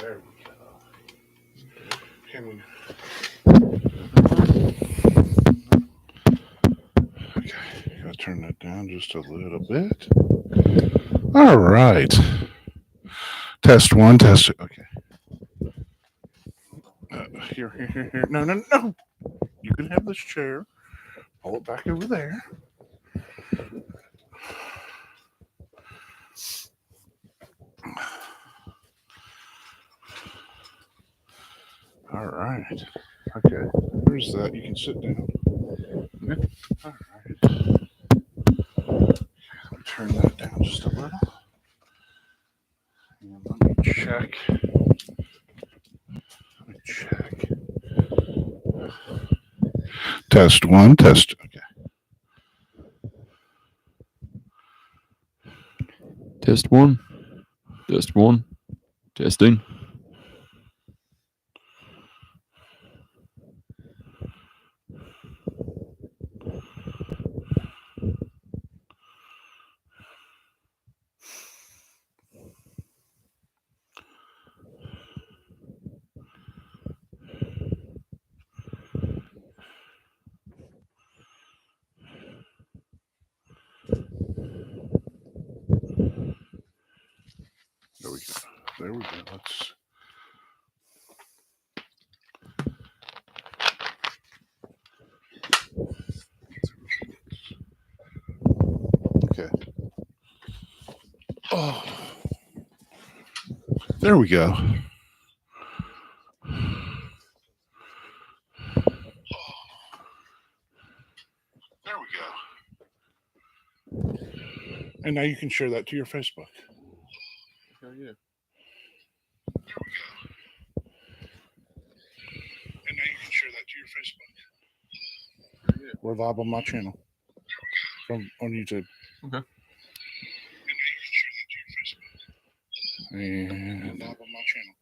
There we go. Can we? Okay, gotta turn that down just a little bit. All right. Test one, test two. Okay. Here. No. You can have this chair. Pull it back over there. All right. Okay. Where's that? You can sit down. Okay. All right. I'll turn that down just a little. And let me check. Test one, test. Okay. Test one. Test one. Testing. There we go. Let's. Okay. Oh. There we go. There we go. And now you can share that to your Facebook. Oh, yeah. There we go. And now you can share that to your Facebook. Yeah. We're live on my channel. On YouTube. Okay. And live on my channel.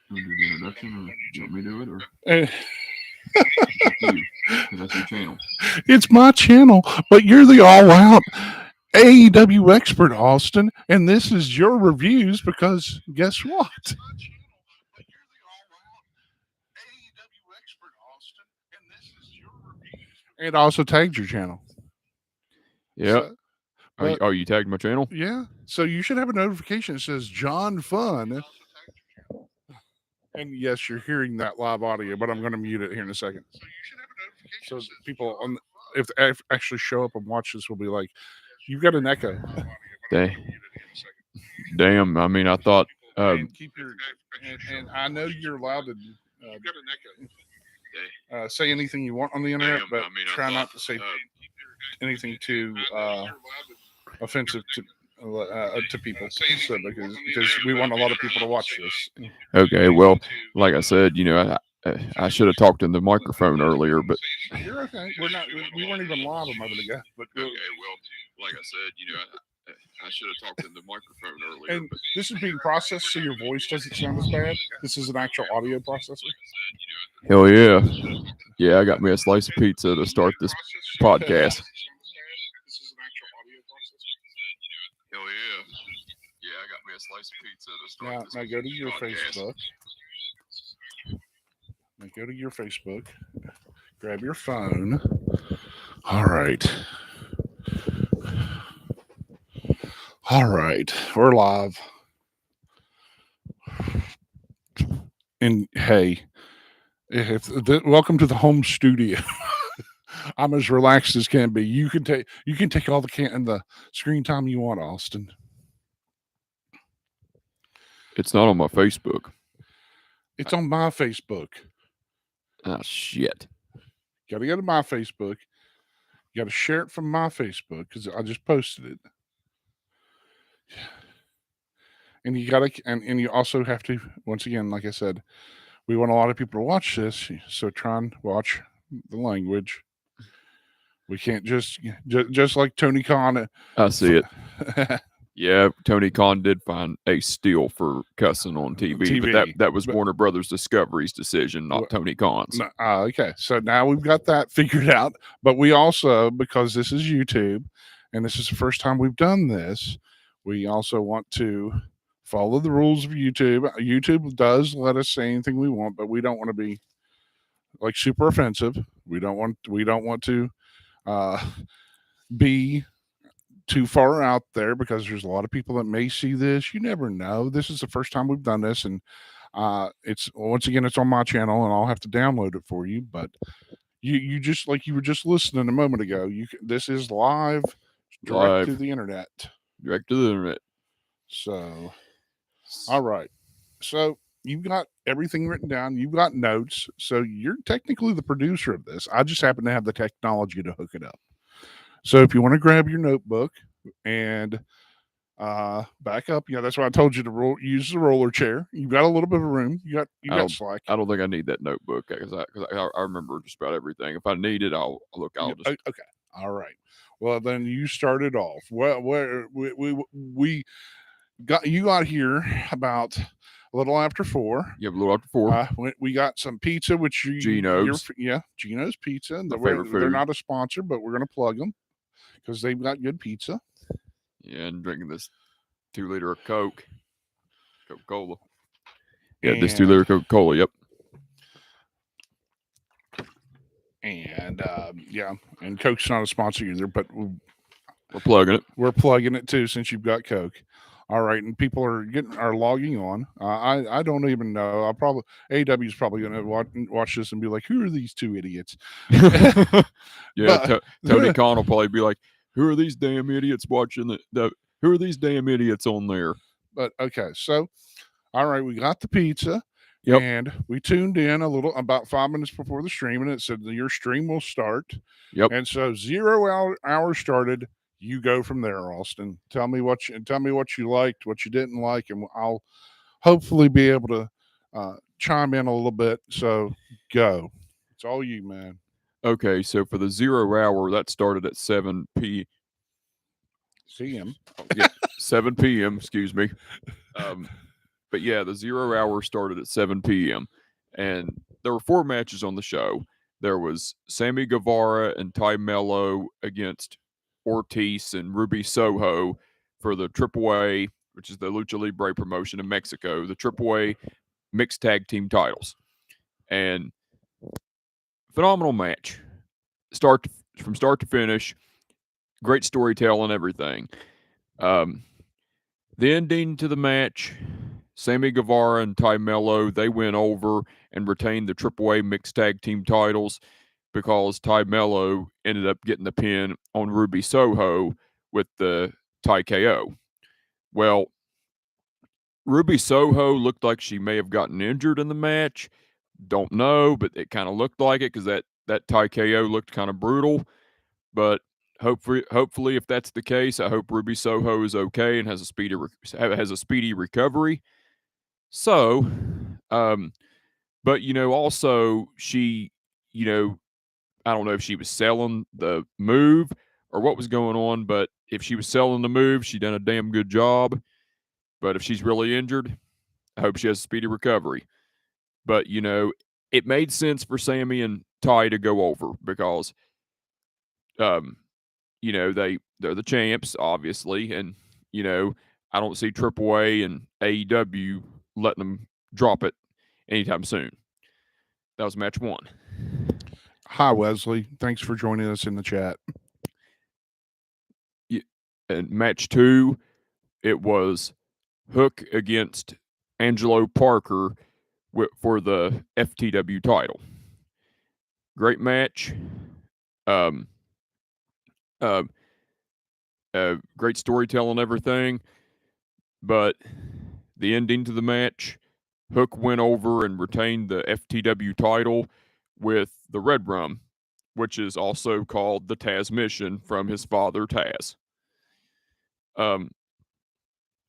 You want to do the introduction, or do you want me to do it, or? That's your channel. It's my channel, but you're the All Out AEW expert, Austin, and this is your reviews because guess what? And also tagged your channel. Yeah. So, you tagged my channel? Yeah. So you should have a notification that says John Fun. And yes, you're hearing that live audio, but I'm going to mute it here in a second. So you should have a notification. So people, if they actually show up and watch this, will be like, "You've got an echo." Damn. I mean, I thought. And keep your. And I know you're allowed to. Say anything you want on the internet, but try not to say anything too offensive to people, so because we want a lot of people to watch this. Okay, well, like I said, I should have talked in the microphone earlier, but you're okay. We weren't even live a moment ago. But okay, well, like I said, I should have talked in the microphone earlier. And this is being processed, so your voice doesn't sound as bad. This is an actual audio processor. Hell yeah. Yeah, I got me a slice of pizza to start this podcast. Hell yeah. Yeah, I got me a slice of pizza to start this Now go to your Facebook. Now go to your Facebook. Grab your phone. All right. We're live. And hey, welcome to the home studio. I'm as relaxed as can be. You can take all the screen time you want, Austin. It's not on my Facebook. It's on my Facebook. Ah, shit. Got to go to my Facebook. You got to share it from my Facebook because I just posted it. And you got to, and you also have to, once again, like I said, we want a lot of people to watch this, so try and watch the language. We can't just like Tony Khan. I see it. Yeah, Tony Khan did find Ace Steel for cussing on TV. But that was Warner Brothers Discovery's decision, not Tony Khan's. Okay, so now we've got that figured out. But we also, because this is YouTube, and this is the first time we've done this, we also want to follow the rules of YouTube. YouTube does let us say anything we want, but we don't want to be like super offensive. We don't want to be too far out there because there's a lot of people that may see this. You never know. This is the first time we've done this, and it's once again it's on my channel, and I'll have to download it for you. But you just like you were just listening a moment ago. This is live, direct to the internet. Direct to the internet. So, all right. So you've got everything written down. You've got notes. So you're technically the producer of this. I just happen to have the technology to hook it up. So if you want to grab your notebook and back up, that's why I told you to use the roller chair. You've got a little bit of room. You got slack. I don't think I need that notebook because I remember just about everything. If I need it, I'll look. Okay. All right. Well, then you started off. Well, where we got you got here about a little after 4. Yeah, a little after 4. We got some pizza, which Geno's. Geno's Pizza. They're not a sponsor, but we're going to plug them because they've got good pizza. Yeah, and drinking this 2-liter of Coca-Cola. Yeah, this 2-liter Coca-Cola. Yep. And and Coke's not a sponsor either, but we're plugging it. We're plugging it too since you've got Coke. All right, and people are logging on. I don't even know. AEW is probably going to watch this and be like, "Who are these two idiots?" Yeah, Tony Khan will probably be like, "Who are these damn idiots watching who are these damn idiots on there?" But okay, so all right, we got the pizza. Yep. And we tuned in about 5 minutes before the stream, and it said your stream will start. Yep. And so 0 hour started. You go from there, Austin. Tell me what you liked, what you didn't like, and I'll hopefully be able to chime in a little bit. So go. It's all you, man. Okay, so for the 0 hour, that started at 7 p.m. 7 p.m. Excuse me. But yeah, the 0 hour started at 7 p.m. And there were 4 matches on the show. There was Sammy Guevara and Ty Mello against Ortiz and Ruby Soho for the AAA, which is the Lucha Libre promotion in Mexico, the AAA mixed tag team titles. And phenomenal match. From start to finish. Great storytelling, everything. The ending to the match, Sammy Guevara and Ty Mello, they went over and retained the AAA mixed tag team titles because Ty Mello ended up getting the pin on Ruby Soho with the Ty KO. Well, Ruby Soho looked like she may have gotten injured in the match. Don't know, but it kind of looked like it because that Ty KO looked kind of brutal. But hopefully, if that's the case, I hope Ruby Soho is okay and has a speedy recovery. So, but also she, I don't know if she was selling the move or what was going on, but if she was selling the move, she done a damn good job. But if she's really injured, I hope she has a speedy recovery. But it made sense for Sammy and Ty to go over because, they're the champs, obviously, and I don't see AAA and AEW letting them drop it anytime soon. That was match 1. Hi, Wesley. Thanks for joining us in the chat. Yeah, and match 2, it was Hook against Angelo Parker for the FTW title. Great match. Great storytelling, everything. But the ending to the match, Hook went over and retained the FTW title with the Red Rum, which is also called the Taz Mission from his father, Taz.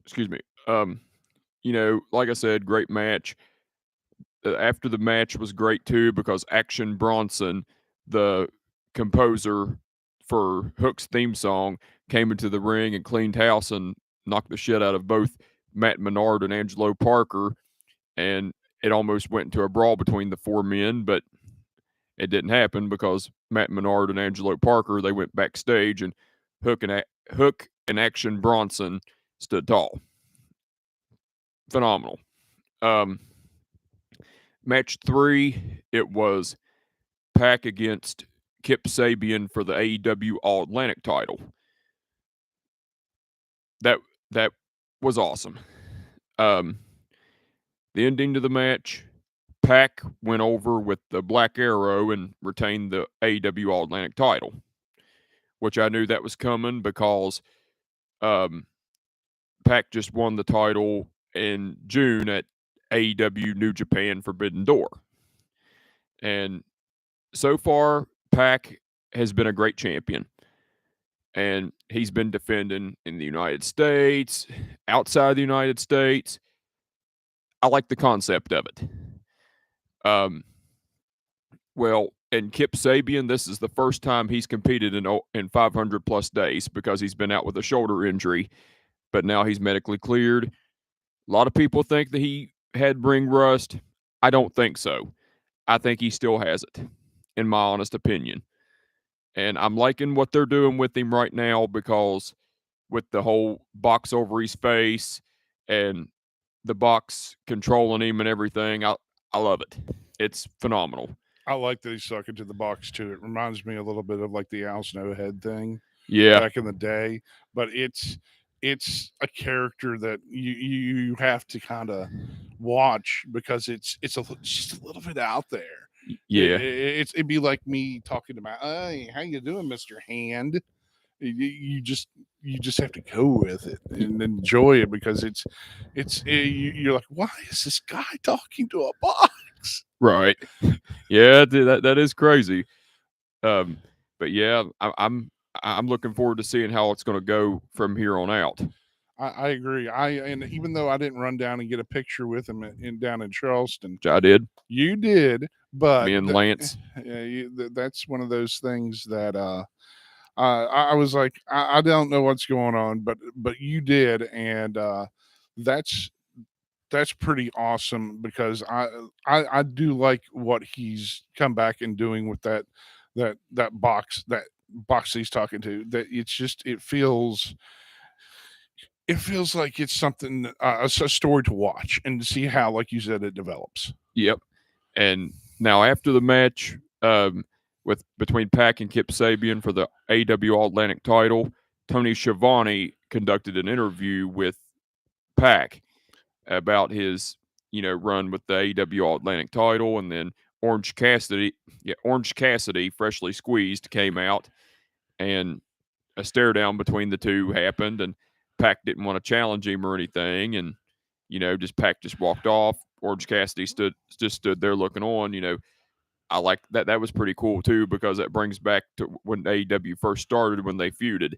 Excuse me. Like I said, great match. After the match was great too because Action Bronson, the composer for Hook's theme song, came into the ring and cleaned house and knocked the shit out of both Matt Menard and Angelo Parker, and it almost went into a brawl between the 4 men, but it didn't happen because Matt Menard and Angelo Parker, they went backstage, and Hook and Action Bronson stood tall. phenomenal. Match 3, it was Pac against Kip Sabian for the AEW All Atlantic title. That was awesome. The ending to the match, Pac went over with the Black Arrow and retained the AEW All Atlantic title, which I knew that was coming because Pac just won the title in June at AEW New Japan Forbidden Door. And so far, Pac has been a great champion. And he's been defending in the United States, outside the United States. I like the concept of it. Well, and Kip Sabian, this is the first time he's competed in 500 plus days because he's been out with a shoulder injury, but now he's medically cleared. A lot of people think that he had ring rust. I don't think so. I think he still has it, in my honest opinion. And I'm liking what they're doing with him right now because with the whole box over his face and the box controlling him and everything, I love it. It's phenomenal. I like that he's stuck into the box too. It reminds me a little bit of like the Al Snowhead thing Yeah. back in the day, but it's a character that you have to kind of watch because it's just a little bit out there. Yeah. It'd be like me talking to my, hey, how you doing, Mr. Hand? You just have to go with it and enjoy it because you're like, why is this guy talking to a box? Right. Yeah, that is crazy. But yeah, I'm looking forward to seeing how it's going to go from here on out. I agree. And even though I didn't run down and get a picture with him down in Charleston, which I did. You did, but me and Lance. That's one of those things that I was like, I don't know what's going on, but you did, and that's pretty awesome because I do like what he's come back and doing with that box he's talking to. That it's just it feels like it's something a story to watch and to see how, like you said, it develops. Yep. And now after the match, with between Pac and Kip Sabian for the AEW All Atlantic title, Tony Schiavone conducted an interview with Pac about his run with the AEW All Atlantic title, and then Orange Cassidy, freshly squeezed, came out, and a stare down between the two happened, and Pac didn't want to challenge him or anything, and Pac just walked off. Orange Cassidy stood there looking on. I like that. That was pretty cool too because that brings back to when AEW first started when they feuded.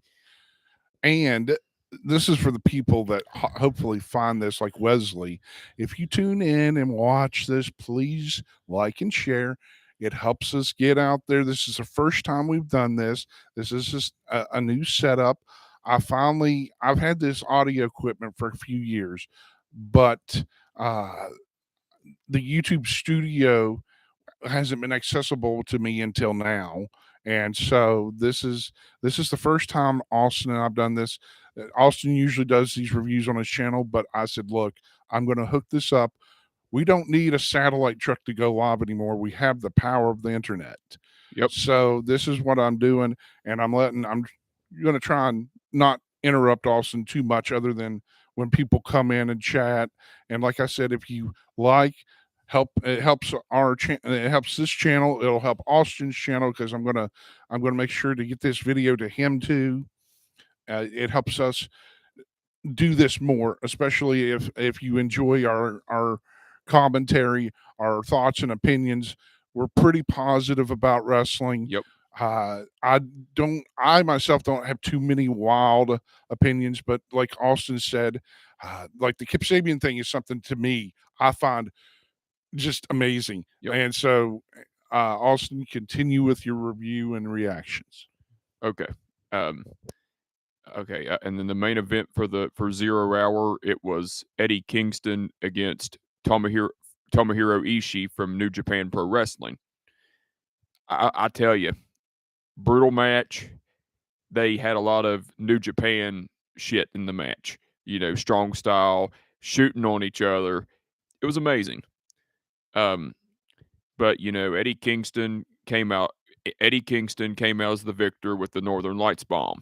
And this is for the people that hopefully find this, like Wesley. If you tune in and watch this, please like and share. It helps us get out there. This is the first time we've done this. This is just a new setup. I've had this audio equipment for a few years, but the YouTube studio hasn't been accessible to me until now. And so this is the first time Austin and I've done this. Austin usually does these reviews on his channel, but I said, look, I'm going to hook this up. We don't need a satellite truck to go live anymore. We have the power of the internet. Yep. So this is what I'm doing, and I'm going to try and not interrupt Austin too much other than when people come in and chat. And like I said, if you it helps it helps this channel. It'll help Austin's channel because I'm gonna make sure to get this video to him too. It helps us do this more, especially if you enjoy our commentary, our thoughts and opinions. We're pretty positive about wrestling. Yep. I myself don't have too many wild opinions, but like Austin said, like the Kip Sabian thing is something to me I find just amazing. Yep. And so, Austin, continue with your review and reactions. Okay. Okay. And then the main event for 0 Hour, it was Eddie Kingston against Tomohiro Ishii from New Japan Pro Wrestling. I tell you, brutal match. They had a lot of New Japan shit in the match. Strong style, shooting on each other. It was amazing. But Eddie Kingston came out. Eddie Kingston came out as the victor with the Northern Lights bomb,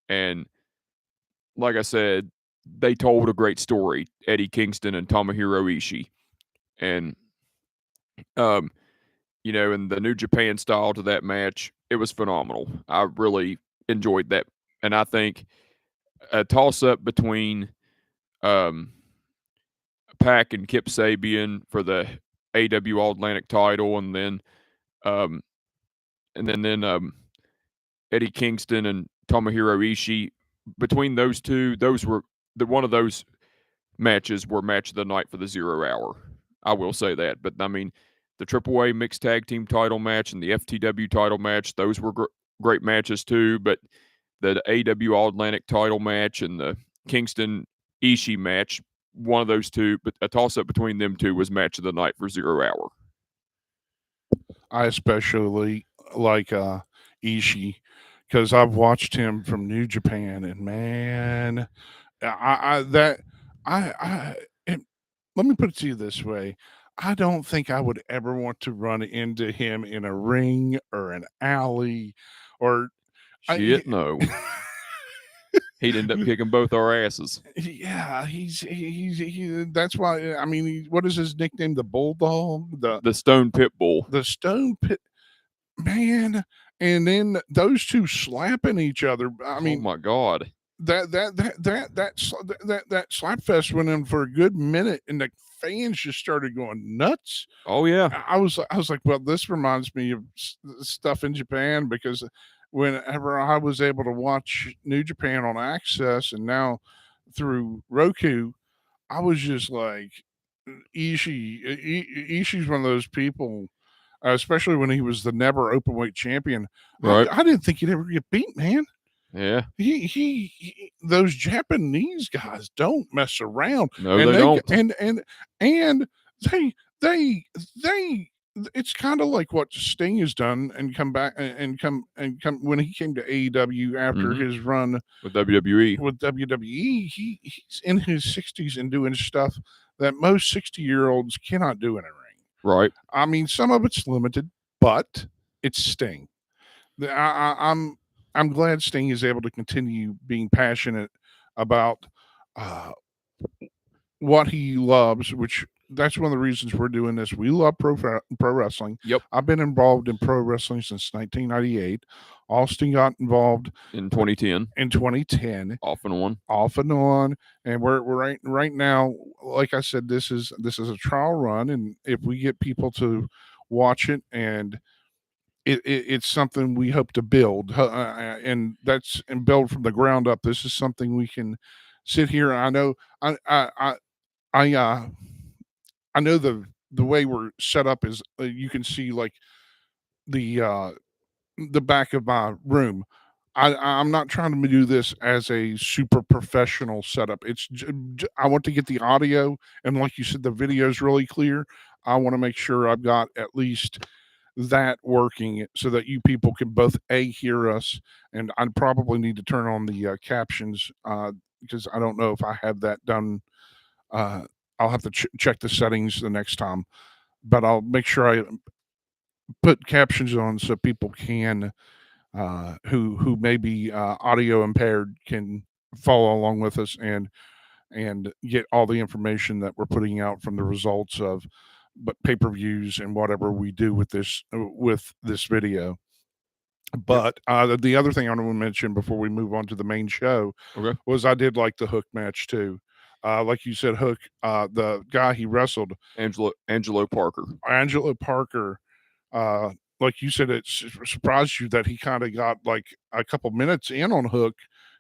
and like I said, they told a great story. Eddie Kingston and Tomohiro Ishii, and in the New Japan style to that match, it was phenomenal. I really enjoyed that, and I think a toss up between Pac and Kip Sabian for the AEW All Atlantic title, and then Eddie Kingston and Tomohiro Ishii. Between those two, one of those matches were match of the night for the 0 Hour. I will say that. But I mean, the AAA mixed tag team title match and the FTW title match, those were great matches too. But the AEW All Atlantic title match and the Kingston Ishii match, one of those two, but a toss up between them two was match of the night for 0 Hour. I especially like Ishii because I've watched him from New Japan, and man, let me put it to you this way. I don't think I would ever want to run into him in a ring or an alley or Shit, no. He'd end up kicking both our asses. Yeah, that's why. I mean, what is his nickname? The Bulldog, the Stone Pit Bull, the Stone Pit man. And then those two slapping each other. I mean, oh my god, that slap fest went on for a good minute, and the fans just started going nuts. Oh yeah, I was like, well, this reminds me of stuff in Japan, because whenever I was able to watch New Japan on Access and now through Roku, I was just like, Ishii's one of those people, especially when he was the never openweight champion. Right. I didn't think he'd ever get beat, man. Yeah. He those Japanese guys don't mess around. No, and they don't. And they it's kind of like what Sting has done and come back and come when he came to AEW after his run with WWE. He's in his 60s and doing stuff that most 60-year-olds cannot do in a ring. Right. I mean, some of it's limited, but it's Sting. I'm glad Sting is able to continue being passionate about what he loves, which that's one of the reasons we're doing this. We love pro wrestling. Yep. I've been involved in pro wrestling since 1998. Austin got involved in 2010. Off and on. And we're right now, like I said, this is a trial run, and if we get people to watch it, and it's something we hope to build, and build from the ground up. This is something we can sit here. I know I know the way we're set up is you can see like the back of my room. I'm not trying to do this as a super professional setup. I want to get the audio, and like you said, the video is really clear. I want to make sure I've got at least that working so that you people can both hear us, and I probably need to turn on the captions because I don't know if I have that done. I'll have to check the settings the next time, but I'll make sure I put captions on so people can who may be audio impaired can follow along with us and get all the information that we're putting out from the results of pay-per-views and whatever we do with this video. But the other thing I want to mention before we move on to the main show was I did like the Hook match too. Like you said, Hook, the guy he wrestled, Angelo Parker. Like you said, it surprised you that he kind of got like a couple minutes in on Hook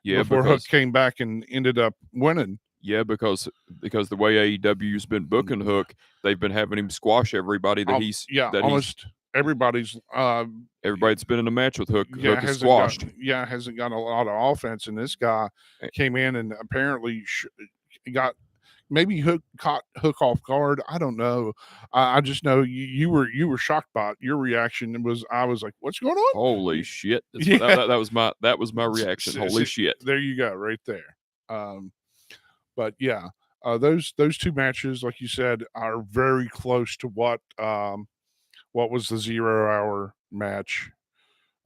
before Hook came back and ended up winning. Yeah, because the way AEW's been booking Hook, they've been having him squash everybody everybody's everybody's been in a match with Hook. Hook is squashed. Hasn't got a lot of offense, and this guy came in and apparently got maybe caught Hook off guard. I don't know. I just know you were shocked by it. Your reaction was, I was like, "What's going on? Holy shit!" That was my reaction. Holy shit! There you go, right there. But yeah, those two matches, like you said, are very close to what was the 0 hour match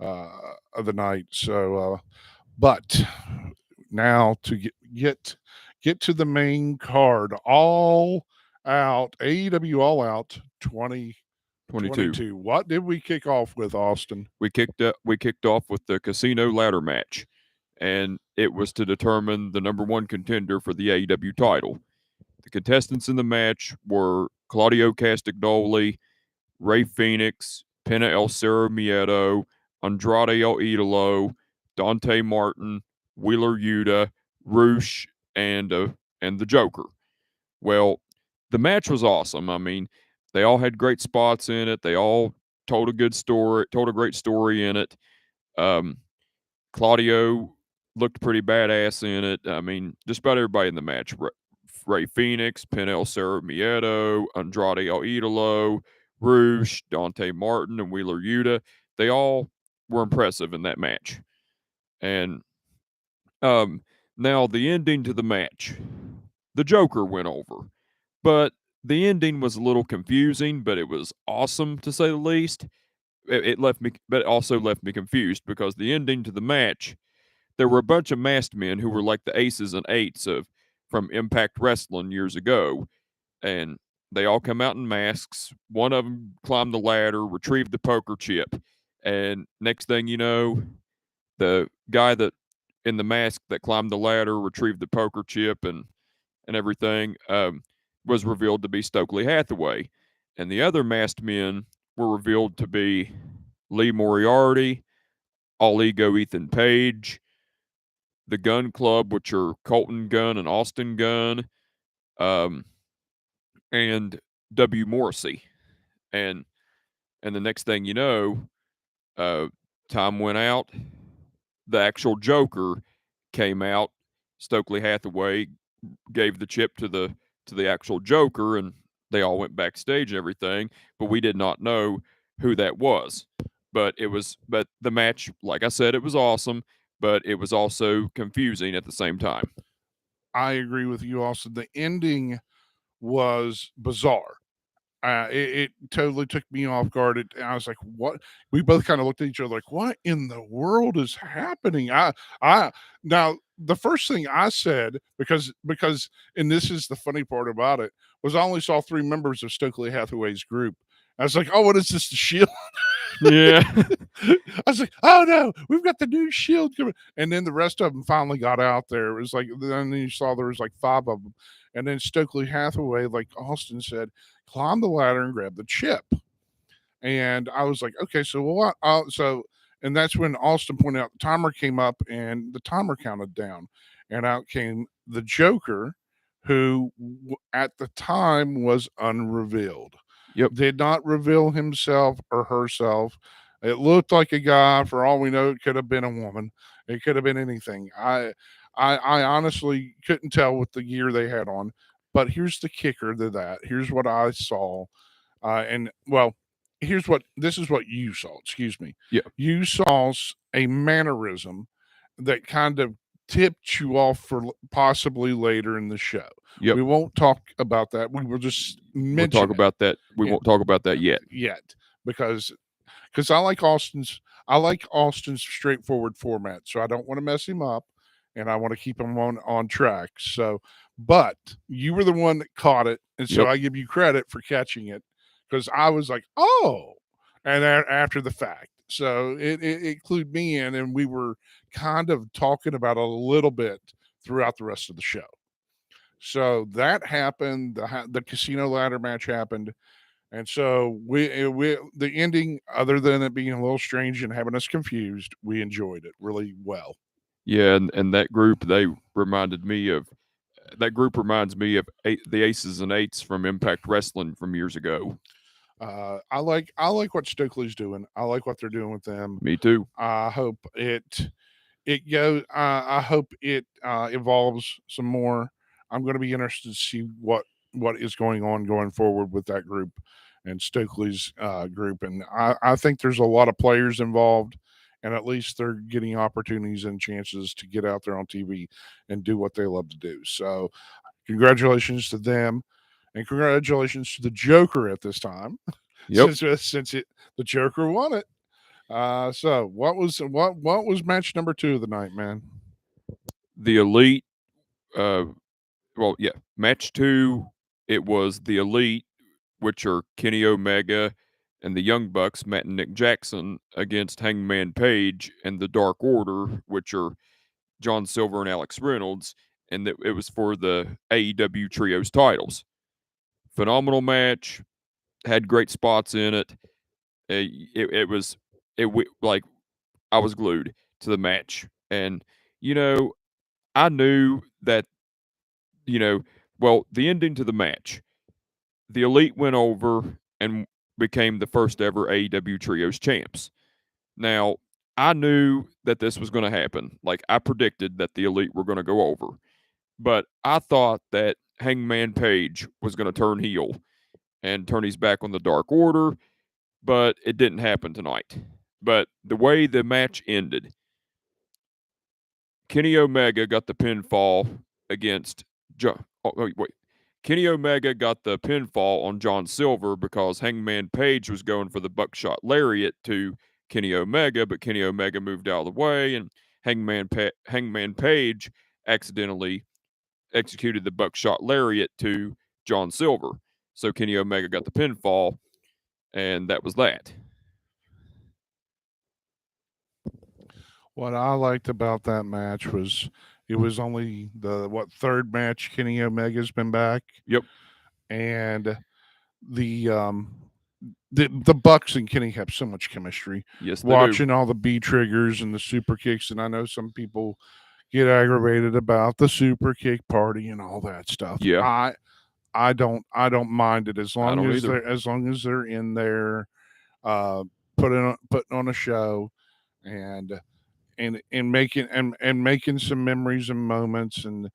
of the night. So, but now to get to the main card, All Out, AEW All Out 2022. What did we kick off with, Austin? We kicked off with the casino ladder match, and it was to determine the number one contender for the AEW title. The contestants in the match were Claudio Castagnoli, Ray Phoenix, Pena El Cerro Miedo, Andrade El Idolo, Dante Martin, Wheeler Yuta, Roosh, and the Joker. Well, the match was awesome. I mean, they all had great spots in it. They all told a great story in it. Claudio looked pretty badass in it. I mean, just about everybody in the match. Ray Phoenix, Pena Cerro Miedo, Andrade El Idolo, Roosh, Dante Martin, and Wheeler Yuta. They all were impressive in that match. And now the ending to the match. The Joker went over. But the ending was a little confusing, but it was awesome to say the least. It left me, but it also left me confused because the ending to the match, there were a bunch of masked men who were like the aces and eights of from Impact Wrestling years ago, and they all come out in masks. One of them climbed the ladder, retrieved the poker chip, and next thing you know, the guy that in the mask that climbed the ladder, retrieved the poker chip, and everything, was revealed to be Stokely Hathaway, and the other masked men were revealed to be Lee Moriarty, All Ego Ethan Page, the Gun Club, which are Colton Gunn and Austin Gunn, and W. Morrissey. And the next thing you know, time went out. The actual Joker came out. Stokely Hathaway gave the chip to the actual Joker, and they all went backstage and everything. But we did not know who that was. But the match, like I said, it was awesome, but it was also confusing at the same time. I agree with you, Austin. The ending was bizarre. It totally took me off guard. And I was like, "What?" We both kind of looked at each other like, "What in the world is happening?" Now the first thing I said because, and this is the funny part about it, was I only saw 3 members of Stokely Hathaway's group. I was like, "Oh, what is this? The Shield?" Yeah. I was like, "Oh no, we've got the new Shield coming!" And then the rest of them finally got out there. It was like then you saw there was like 5 of them, and then Stokely Hathaway, like Austin said, climbed the ladder and grabbed the chip. And I was like, "Okay, so what?" And that's when Austin pointed out the timer came up and the timer counted down, and out came the Joker, who at the time was unrevealed. Yep. Did not reveal himself or herself. It looked like a guy. For all we know, it could have been a woman. It could have been anything. I honestly couldn't tell with the gear they had on. But here's the kicker to that. Here's what I saw. And well, this is what you saw. Excuse me. Yeah. You saw a mannerism that kind of tipped you off for possibly later in the show. Yep. We won't talk about that. We will just mention. We'll talk about that. We won't talk about that yet. Because I like Austin's straightforward format. So I don't want to mess him up, and I want to keep him on track. So, but you were the one that caught it, and so I give you credit for catching it because I was like, "Oh," and after the fact. So it clued me in, and we were kind of talking about it a little bit throughout the rest of the show. So that happened. The casino ladder match happened, and so we the ending, other than it being a little strange and having us confused, we enjoyed it really well. Yeah, and that group reminds me of the Aces and Eights from Impact Wrestling from years ago. I like what Stokely's doing. I like what they're doing with them. Me too. I hope it goes. I hope it evolves some more. I'm going to be interested to see what is going on going forward with that group and Stokely's group. And I think there's a lot of players involved, and at least they're getting opportunities and chances to get out there on TV and do what they love to do. So congratulations to them, and congratulations to the Joker at this time, Yep. since the Joker won it. So what was match number 2 of the night, man? The Elite. Well, yeah. Match 2. It was the Elite, which are Kenny Omega and the Young Bucks, Matt and Nick Jackson, against Hangman Page and the Dark Order, which are John Silver and Alex Reynolds, and it was for the AEW Trios titles. Phenomenal match, had great spots in it. It was like I was glued to the match, and I knew that the ending to the match, the Elite went over and became the first ever AEW Trios champs. Now, I knew that this was going to happen. Like, I predicted that the Elite were going to go over. But I thought that Hangman Page was going to turn heel and turn his back on the Dark Order, but it didn't happen tonight. But the way the match ended, Kenny Omega got the pinfall against Kenny Omega got the pinfall on John Silver because Hangman Page was going for the buckshot lariat to Kenny Omega, but Kenny Omega moved out of the way, and Hangman Page accidentally executed the buckshot lariat to John Silver. So Kenny Omega got the pinfall, and that was that. What I liked about that match was it was only the third match Kenny Omega's been back. Yep. And the Bucks and Kenny have so much chemistry. Yes, they Watching do. all the B triggers and the super kicks, and I know some people get aggravated about the super kick party and all that stuff. Yeah. I don't mind it as long as they're in there, putting on a show, and making some memories and moments, and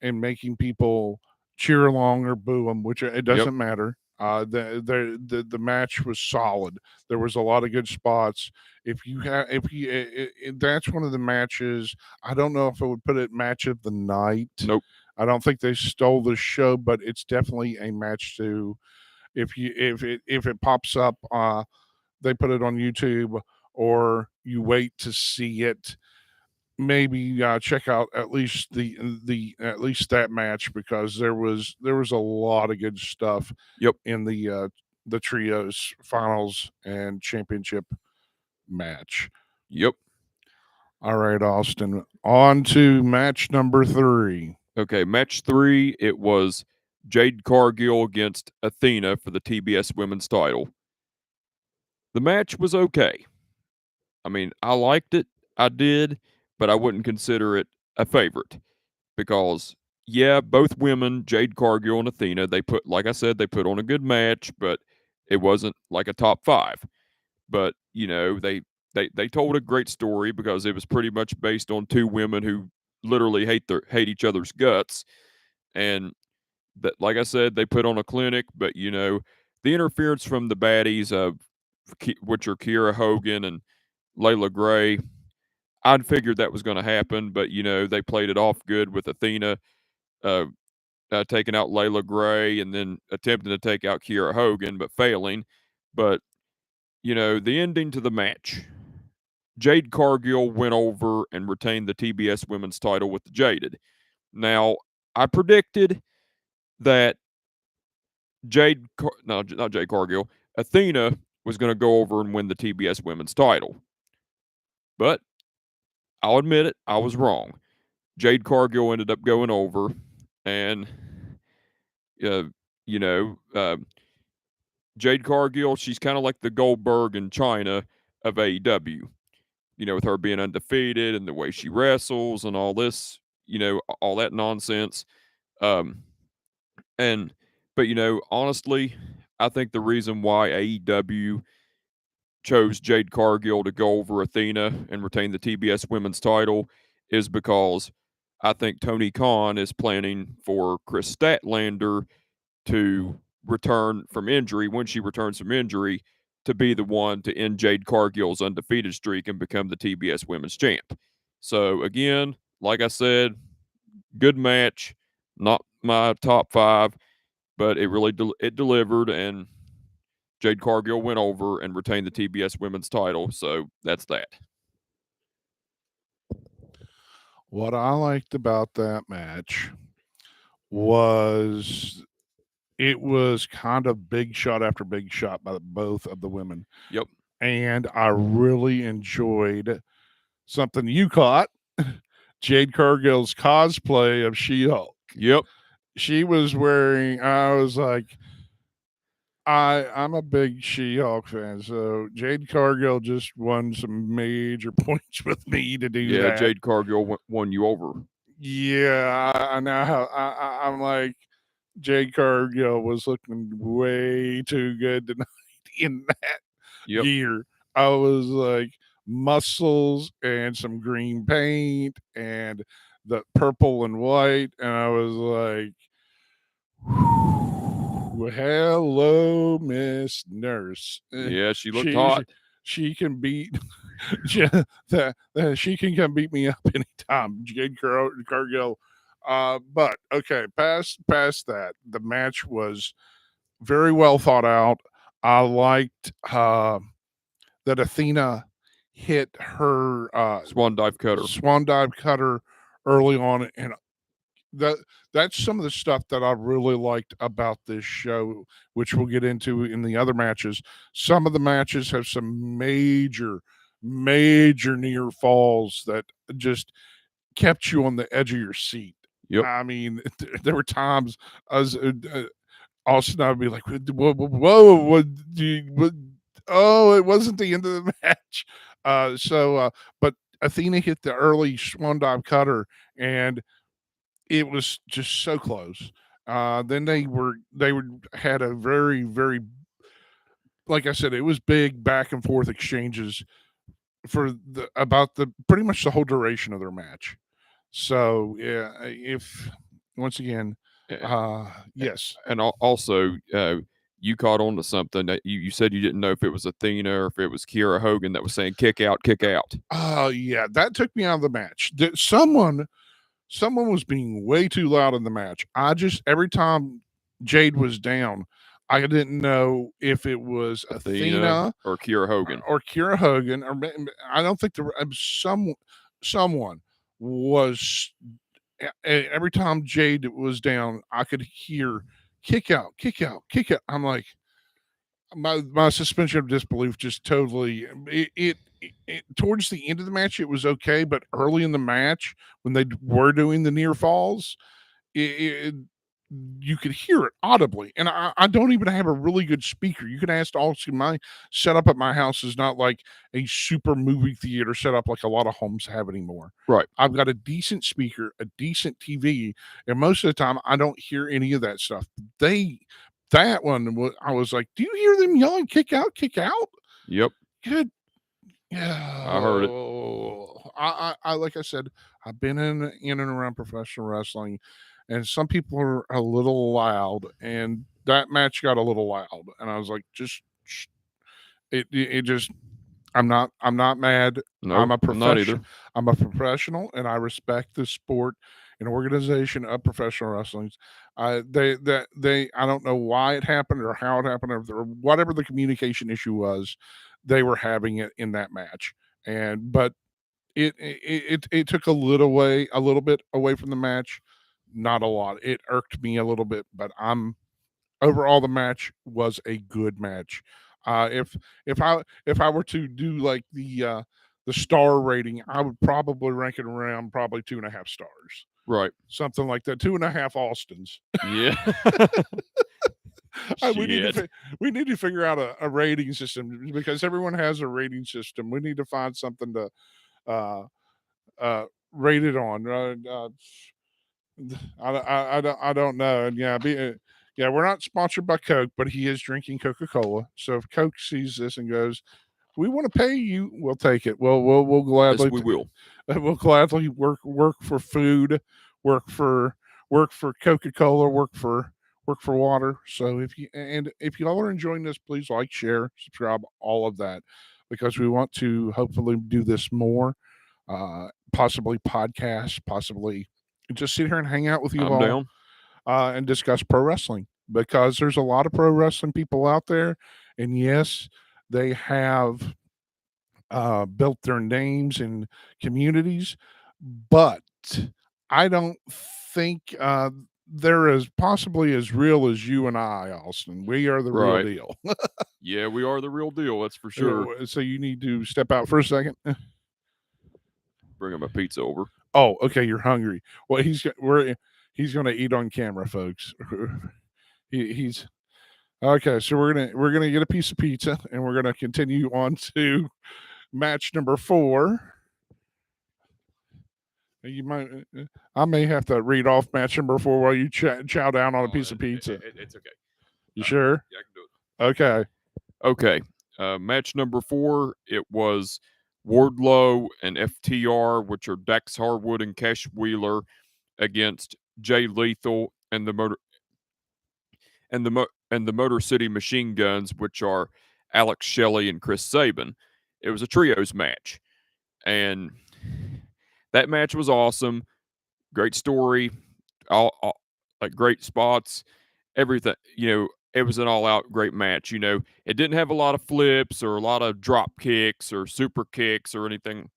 making people cheer along or boo them, which it doesn't matter. The match was solid. There was a lot of good spots. That's one of the matches. I don't know if I would put it match of the night. Nope. I don't think they stole the show, but it's definitely a match to. If it pops up, they put it on YouTube, or you wait to see it. Maybe check out at least that match, because there was a lot of good stuff. Yep. In the trios finals and championship match. Yep. All right, Austin. On to match number 3. Okay, match 3. It was Jade Cargill against Athena for the TBS Women's title. The match was okay. I mean, I liked it. I did, but I wouldn't consider it a favorite because, yeah, both women, Jade Cargill and Athena, like I said, they put on a good match, but it wasn't like a top 5. But, they told a great story because it was pretty much based on two women who literally hate each other's guts. And that, like I said, they put on a clinic, but the interference from the baddies, which are Kiera Hogan and Layla Gray, I'd figured that was going to happen, but they played it off good with Athena taking out Layla Gray and then attempting to take out Kiera Hogan, but failing. But the ending to the match, Jade Cargill went over and retained the TBS Women's title with the Jaded. Now, I predicted that not Jade Cargill, Athena was going to go over and win the TBS Women's title. But I'll admit it, I was wrong. Jade Cargill ended up going over, and Jade Cargill, she's kind of like the Goldberg and China of AEW. With her being undefeated and the way she wrestles and all this, all that nonsense. But honestly, I think the reason why AEW chose Jade Cargill to go over Athena and retain the TBS Women's title is because I think Tony Khan is planning for Chris Statlander to return from injury, when she returns from injury, to be the one to end Jade Cargill's undefeated streak and become the TBS Women's Champ. So again, like I said, good match. Not my top 5, but it really it delivered, and Jade Cargill went over and retained the TBS Women's title. So that's that. What I liked about that match was it was kind of big shot after big shot by both of the women. Yep. And I really enjoyed something you caught, Jade Cargill's cosplay of She-Hulk. Yep. She was wearing, I was like, I'm a big She-Hulk fan, so Jade Cargill just won some major points with me to do that. Jade Cargill won you over. Yeah, I know how I'm like, Jade Cargill was looking way too good tonight in that gear. I was like, muscles and some green paint and the purple and white, and I was like, hello, Miss Nurse. Yeah, she looked hot. She can beat. She can come beat me up anytime, Jade Cargill. But okay, past that, the match was very well thought out. I liked that Athena hit her swan dive cutter early on, and that's some of the stuff that I really liked about this show, which we'll get into in the other matches. Some of the matches have some major near falls that just kept you on the edge of your seat. Yep. I mean, there were times as Austin, I'd be like, whoa, what? Oh, it wasn't the end of the match. But Athena hit the early swan dive cutter, and it was just so close. Then they had a very, very, like I said, it was big back and forth exchanges for about pretty much the whole duration of their match. So yeah, if once again, yes, and also you caught on to something that you said you didn't know if it was Athena or if it was Kiera Hogan that was saying kick out, kick out. Yeah, that took me out of the match. Someone was being way too loud in the match. I just every time Jade was down, I didn't know if it was Athena or Kiera Hogan or I don't think there someone was. Every time Jade was down, I could hear kick out, kick out, kick out. I'm like, my suspension of disbelief just totally it towards the end of the match it was okay, but early in the match when they were doing the near falls, you could hear it audibly, and I don't even have a really good speaker. You can ask Austin. My setup at my house is not like a super movie theater setup like a lot of homes have anymore. Right. I've got a decent speaker, a decent TV, and most of the time I don't hear any of that stuff. That one, I was like, do you hear them yelling, kick out, kick out? Yep. Good. Yeah. I heard it. I like I said, I've been in and around professional wrestling, and some people are a little loud, and that match got a little loud, and I was like, it just, I'm not mad. No, I'm a I'm not either. I'm a professional, and I respect the sport and organization of professional wrestling. I don't know why it happened or how it happened or whatever the communication issue was. They were having it in that match, but it took a little bit away from the match, not a lot. It irked me a little bit, but overall the match was a good match. If I were to do like the star rating, I would probably rank it around probably 2.5 stars. Right. Something like that. 2.5 Austins. Yeah. We need to figure out a rating system because everyone has a rating system. We need to find something to rate it on. I don't know. And yeah, we're not sponsored by Coke, but he is drinking Coca-Cola. So if Coke sees this and goes, "We want to pay you," we'll take it. We'll gladly. Yes, we will. We'll gladly work for food, work for Coca-Cola, work for water. So if y'all are enjoying this, please like, share, subscribe, all of that, because we want to hopefully do this more, possibly podcast, possibly just sit here and hang out with you I'm all. down. and discuss pro wrestling, because there's a lot of pro wrestling people out there, and yes, they have built their names in communities, but I don't think they're as possibly as real as you and I, Austin. We are the real Right. deal. Yeah, we are the real deal. That's for sure. So you need to step out for a second. Bringing my pizza over. Oh, okay. You're hungry. Well, he's going to eat on camera, folks. He's okay. So we're gonna get a piece of pizza, and we're gonna continue on to match number 4. You might, I may have to read off match number 4 while you chow down on a piece of pizza. It's okay. You sure? Yeah, I can do it. Okay. Okay. Match number 4, it was Wardlow and FTR, which are Dax Harwood and Cash Wheeler, against Jay Lethal and the Motor City Machine Guns, which are Alex Shelley and Chris Sabin. It was a trios match, and that match was awesome. Great story, all like great spots, everything. It was an all-out great match. It didn't have a lot of flips or a lot of drop kicks or super kicks or anything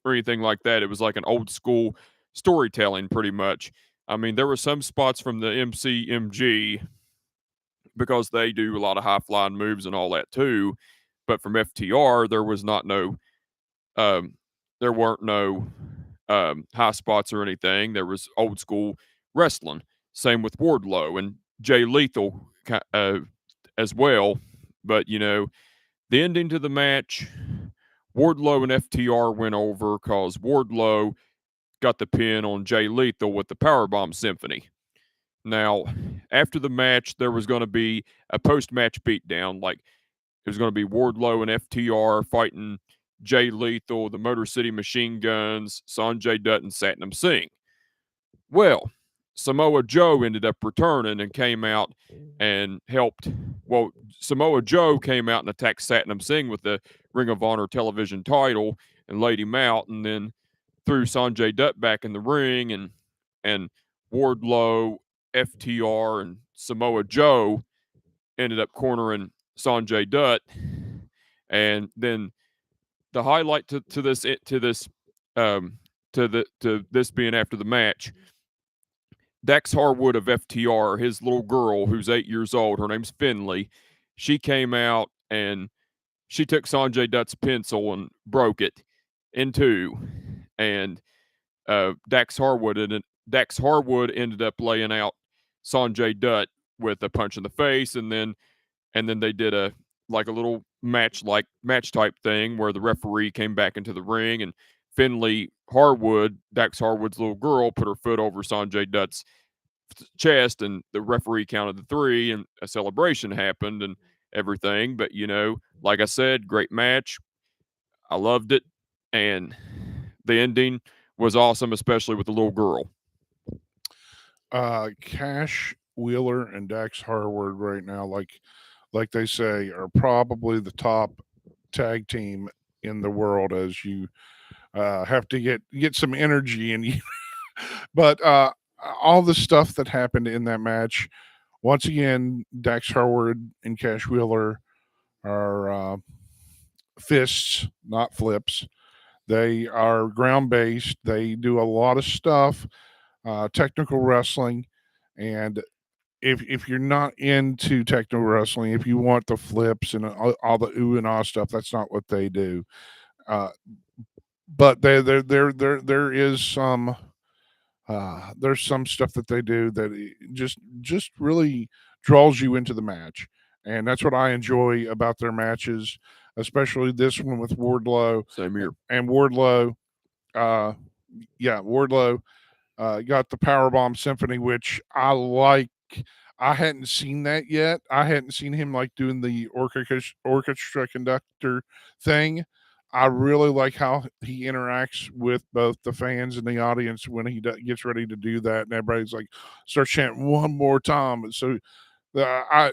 like that. It was like an old school storytelling, pretty much. I mean, there were some spots from the MCMG because they do a lot of high flying moves and all that too. But from FTR, um, there weren't no high spots or anything. There was old school wrestling. Same with Wardlow and Jay Lethal as well. But the ending to the match, Wardlow and FTR went over because Wardlow got the pin on Jay Lethal with the Powerbomb Symphony. Now, after the match, there was going to be a post-match beatdown. Like, it was going to be Wardlow and FTR fighting Jay Lethal, the Motor City Machine Guns, Sanjay Dutt, and Satnam Singh. Well, Samoa Joe ended up returning and came out and helped. Well, Samoa Joe came out and attacked Satnam Singh with the Ring of Honor television title and laid him out, and then threw Sanjay Dutt back in the ring, and Wardlow, FTR, and Samoa Joe ended up cornering Sanjay Dutt. And then the highlight to this being after the match, Dax Harwood of FTR, his little girl who's 8 years old, her name's Finley, she came out and she took Sanjay Dutt's pencil and broke it in two. And Dax Harwood ended up laying out Sanjay Dutt with a punch in the face, and then they did a little match type thing where the referee came back into the ring, and Finley Harwood, Dax Harwood's little girl, put her foot over Sanjay Dutt's chest, and the referee counted the 3, and a celebration happened and everything. But like I said, great match. I loved it, and the ending was awesome, especially with the little girl. Cash Wheeler and Dax Harwood right now, like they say, are probably the top tag team in the world, as you have to get some energy in you. But all the stuff that happened in that match, once again, Dax Harwood and Cash Wheeler are fists, not flips. They are ground based. They do a lot of stuff, technical wrestling, and if you're not into techno wrestling, if you want the flips and all the ooh and ah stuff, that's not what they do. Uh, but there is some there's some stuff that they do that just really draws you into the match, and that's what I enjoy about their matches, especially this one with Wardlow. Same here. And Wardlow, Wardlow got the Powerbomb Symphony, which I like. I hadn't seen that yet. I hadn't seen him doing the orchestra conductor thing. I really like how he interacts with both the fans and the audience when he gets ready to do that, and everybody's starts chanting one more time. So I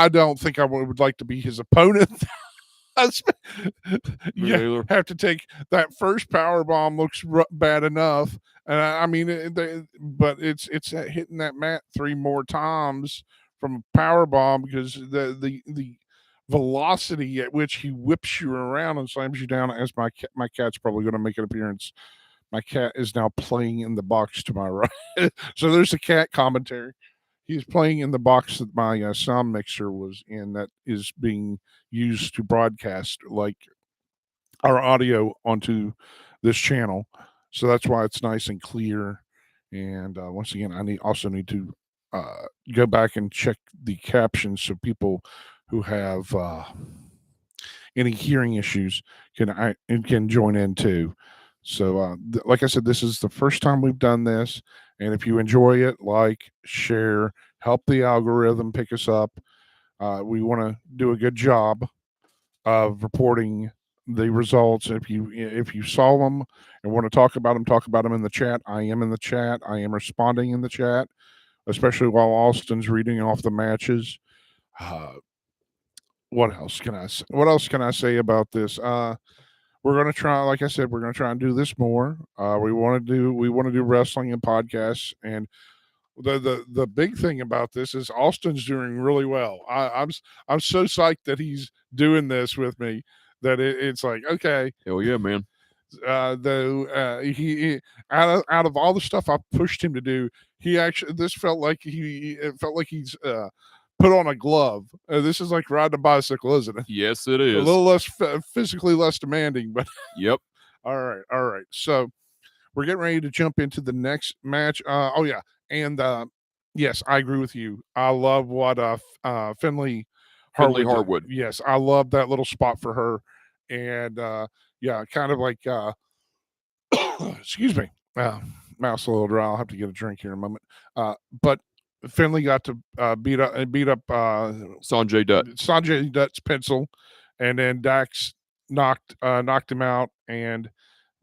don't think I would like to be his opponent. Me You neither. have to take that first power bomb looks bad enough, and I mean, but it's hitting that mat 3 more times from a power bomb because the velocity at which he whips you around and slams you down. As my cat's probably going to make an appearance. My cat is now playing in the box to my right, so there's a cat commentary. He's playing in the box that my sound mixer was in, that is being used to broadcast like our audio onto this channel. So that's why it's nice and clear. And once again, I also need to go back and check the captions so people who have any hearing issues can join in too. So, like I said, this is the first time we've done this, and if you enjoy it, like, share, help the algorithm pick us up. We want to do a good job of reporting the results. If you saw them and want to talk about them in the chat. I am in the chat. I am responding in the chat, especially while Austin's reading off the matches. What else can I say? What else can I say about this? We're gonna try, like I said, we're gonna try and do this more. We want to do wrestling and podcasts, and the big thing about this is Austin's doing really well. I'm so psyched that he's doing this with me that it's like, okay, Hell yeah, man. He out of all the stuff I pushed him to do, he actually this felt like it felt like he's put on a glove. This is like riding a bicycle, isn't it? Yes, it A is. little less physically less demanding, but Yep. all right. So we're getting ready to jump into the next match. Oh yeah, and yes, I agree with you. I love what Finley Finley did. Harwood. Yes, I love that little spot for her, and yeah, kind of like excuse me, mouth's a little dry. I'll have to get a drink here in a moment. But Finley got to beat up Sanjay Dutt. Sanjay Dutt's pencil, and then Dax knocked him out, and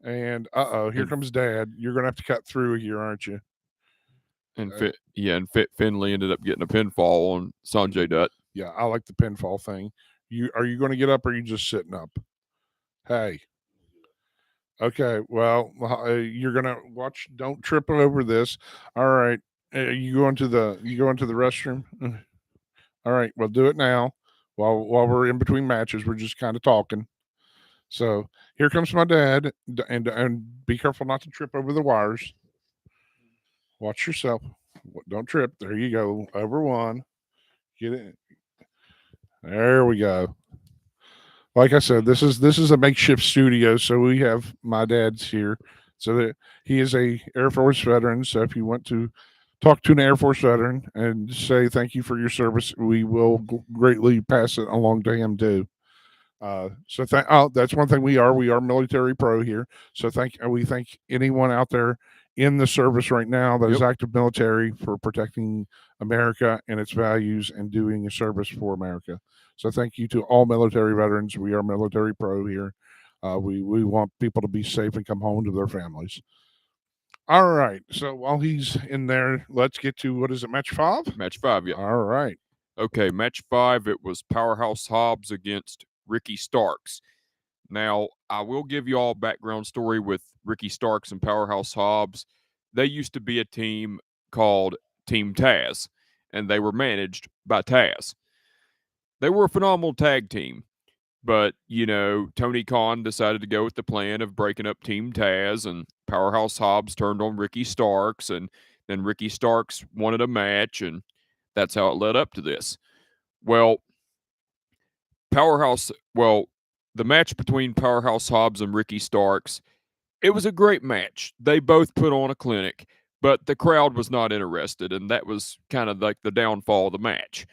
here comes Dad. You're gonna have to cut through here, aren't you? And Finley ended up getting a pinfall on Sanjay Dutt. Yeah, I like the pinfall thing. Are you going to get up, or are you just sitting up? Hey. Okay, well, you're gonna watch. Don't trip over this. All right, you go into the restroom. All right, well, do it now. While we're in between matches, we're just kind of talking. So here comes my dad, and be careful not to trip over the wires. Watch yourself. Don't trip. There you go. Over one. Get it. There we go. Like I said, this is a makeshift studio, so we have my dad's here. So that he is a Air Force veteran. So if you want to talk to an Air Force veteran and say thank you for your service, we will greatly pass it along to him too. That's one thing we are military pro here. So we thank anyone out there in the service right now that is active military for protecting America and its values and doing a service for America. So thank you to all military veterans. We are military pro here. We want people to be safe and come home to their families. All right. So while he's in there, let's get to, what is it, match 5? Match 5, yeah. All right. Okay, match 5, it was Powerhouse Hobbs against Ricky Starks. Now, I will give you all a background story with Ricky Starks and Powerhouse Hobbs. They used to be a team called Team Taz, and they were managed by Taz. They were a phenomenal tag team, but, Tony Khan decided to go with the plan of breaking up Team Taz, and Powerhouse Hobbs turned on Ricky Starks, and then Ricky Starks wanted a match, and that's how it led up to this. Well, the match between Powerhouse Hobbs and Ricky Starks, it was a great match. They both put on a clinic, but the crowd was not interested, and that was kind of like the downfall of the match.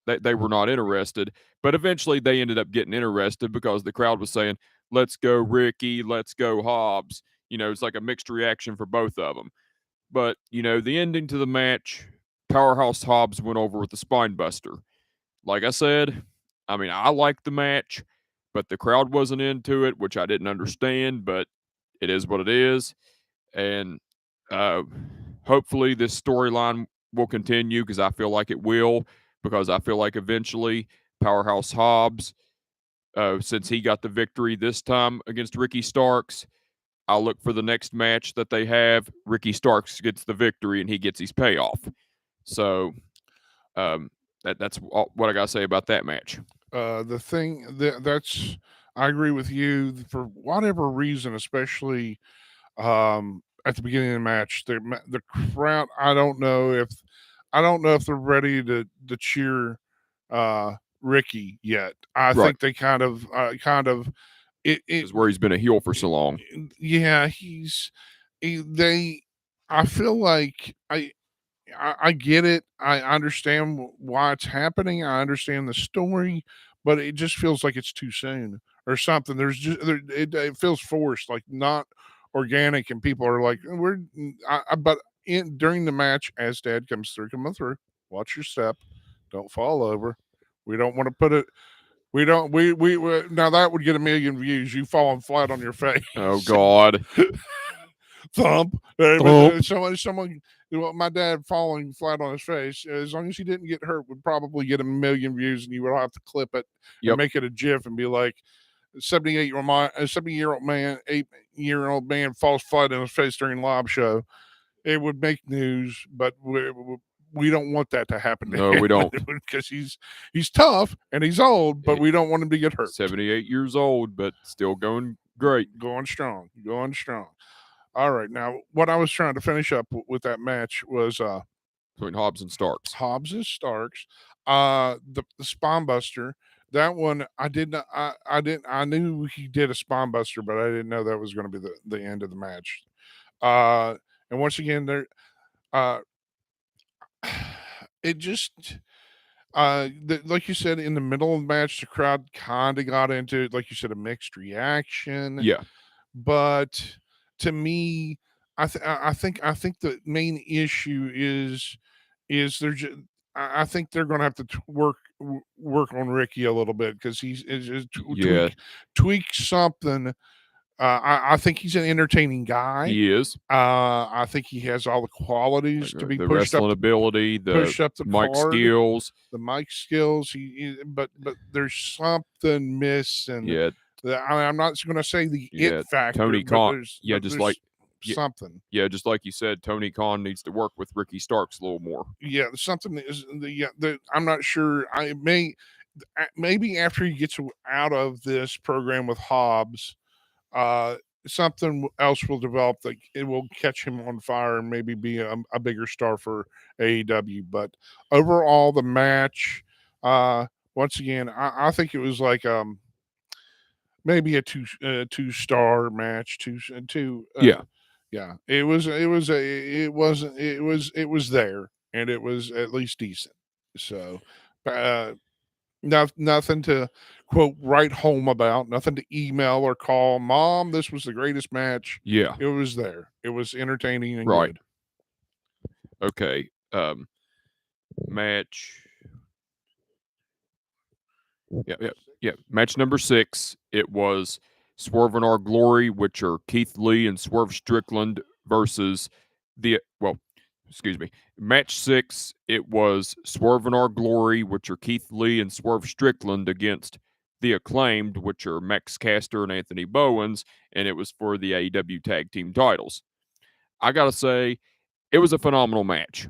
They were not interested, but eventually they ended up getting interested because the crowd was saying, "Let's go Ricky, let's go Hobbs." It's like a mixed reaction for both of them. But, the ending to the match, Powerhouse Hobbs went over with the spine buster. Like I said, I liked the match, but the crowd wasn't into it, which I didn't understand, but it is what it is. And hopefully this storyline will continue, because I feel like it will, because I feel like eventually Powerhouse Hobbs since he got the victory this time against Ricky Starks, I'll look for the next match that they have. Ricky Starks gets the victory and he gets his payoff. So that's what I got to say about that match. The thing that's I agree with you for whatever reason, especially at the beginning of the match. The crowd. I don't know if they're ready to cheer Ricky yet. I think they kind of This is where he's been a heel for so long. Yeah, I feel like I get it. I understand why it's happening. I understand the story, but it just feels like it's too soon or something. It feels forced, like not organic, and people are like, but during the match, as Dad comes through, watch your step, don't fall over. We don't want to put it. We don't. We now that would get 1 million views. You falling flat on your face. Oh God. Thump. Thump. Someone, my dad falling flat on his face, as long as he didn't get hurt, would probably get 1 million views, and you would have to clip it and make it a GIF and be like, 78-year-old man, 8-year-old man falls flat on his face during live show. It would make news, but we don't want that to happen to him. No, we don't, because he's tough and he's old, but we don't want him to get hurt. 78 years old, but still going great, going strong. All right, now what I was trying to finish up with that match was between Hobbs and Starks. The Spine Buster. That one I didn't. I knew he did a Spine Buster, but I didn't know that was going to be the end of the match. And once again, there, it just. Like you said, in the middle of the match, the crowd kind of got into it. Like you said, a mixed reaction. Yeah, but to me, I think the main issue is they're just. I think they're going to have to work on Ricky a little bit because he's tweak something. I think he's an entertaining guy. He is. I think he has all the qualities to be the pushed wrestling up, ability, push up the mic card, skills, the mic skills. But there's something missing. Yeah, I'm not going to say the it factor. Tony Khan. Just like something. Yeah, just like you said, Tony Khan needs to work with Ricky Starks a little more. Yeah, something is I'm not sure. Maybe after he gets out of this program with Hobbs, something else will develop that it will catch him on fire and maybe be a bigger star for AEW. But overall, the match, once again, I think it was like maybe a 2-star match. Yeah, it was there, and it was at least decent. So, nothing to quote write home about, nothing to email or call Mom, this was the greatest match. Yeah, it was there. It was entertaining and right. Good. Okay. Match. Yeah. Match number 6. It was Swerve in Our Glory, which are Keith Lee and Swerve Strickland versus Match 6, it was Swerve in Our Glory, which are Keith Lee and Swerve Strickland against The Acclaimed, which are Max Caster and Anthony Bowens, and it was for the AEW Tag Team titles. I gotta say, it was a phenomenal match.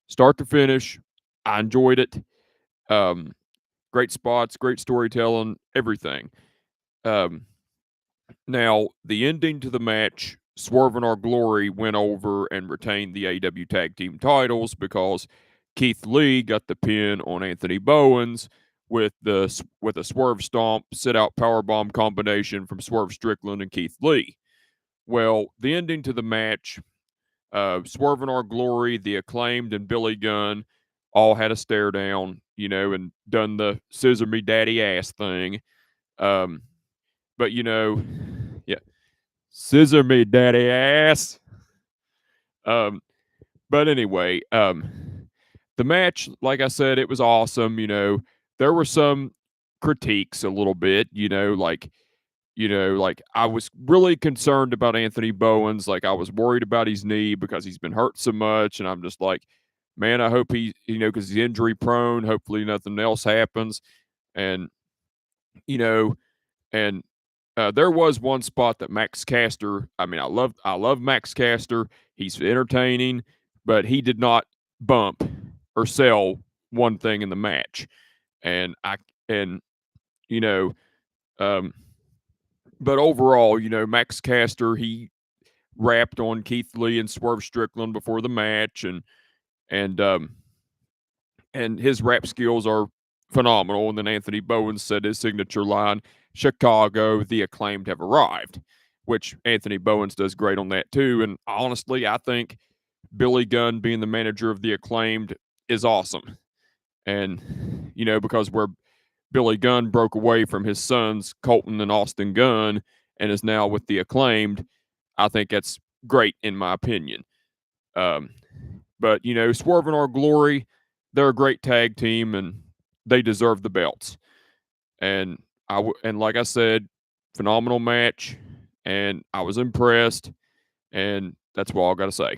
Start to finish, I enjoyed it. Great spots, great storytelling, everything. Now, the ending to the match, Swerve in Our Glory went over and retained the AEW Tag Team titles because Keith Lee got the pin on Anthony Bowens with a Swerve Stomp, sit-out powerbomb combination from Swerve Strickland and Keith Lee. Well, the ending to the match, Swerve in Our Glory, The Acclaimed, and Billy Gunn all had a stare down, and done the scissor me daddy ass thing. But yeah, scissor me daddy ass. But anyway, the match, like I said, it was awesome. There were some critiques a little bit, like I was really concerned about Anthony Bowens. Like, I was worried about his knee because he's been hurt so much. And I'm just like, man, I hope because he's injury prone. Hopefully nothing else happens. And, And there was one spot that Max Caster. I mean, I love Max Caster. He's entertaining, but he did not bump or sell one thing in the match. And you know, um, but overall, Max Caster, he rapped on Keith Lee and Swerve Strickland before the match, and and his rap skills are phenomenal. And then Anthony Bowen said his signature line, "Chicago, the Acclaimed have arrived," which Anthony Bowens does great on that too. And honestly, I think Billy Gunn being the manager of the Acclaimed is awesome. And because where Billy Gunn broke away from his sons Colton and Austin Gunn and is now with the Acclaimed, I think that's great in my opinion. Um, but Swerve and Our Glory, they're a great tag team and they deserve the belts. And and like I said, phenomenal match, and I was impressed, and that's what I got to say.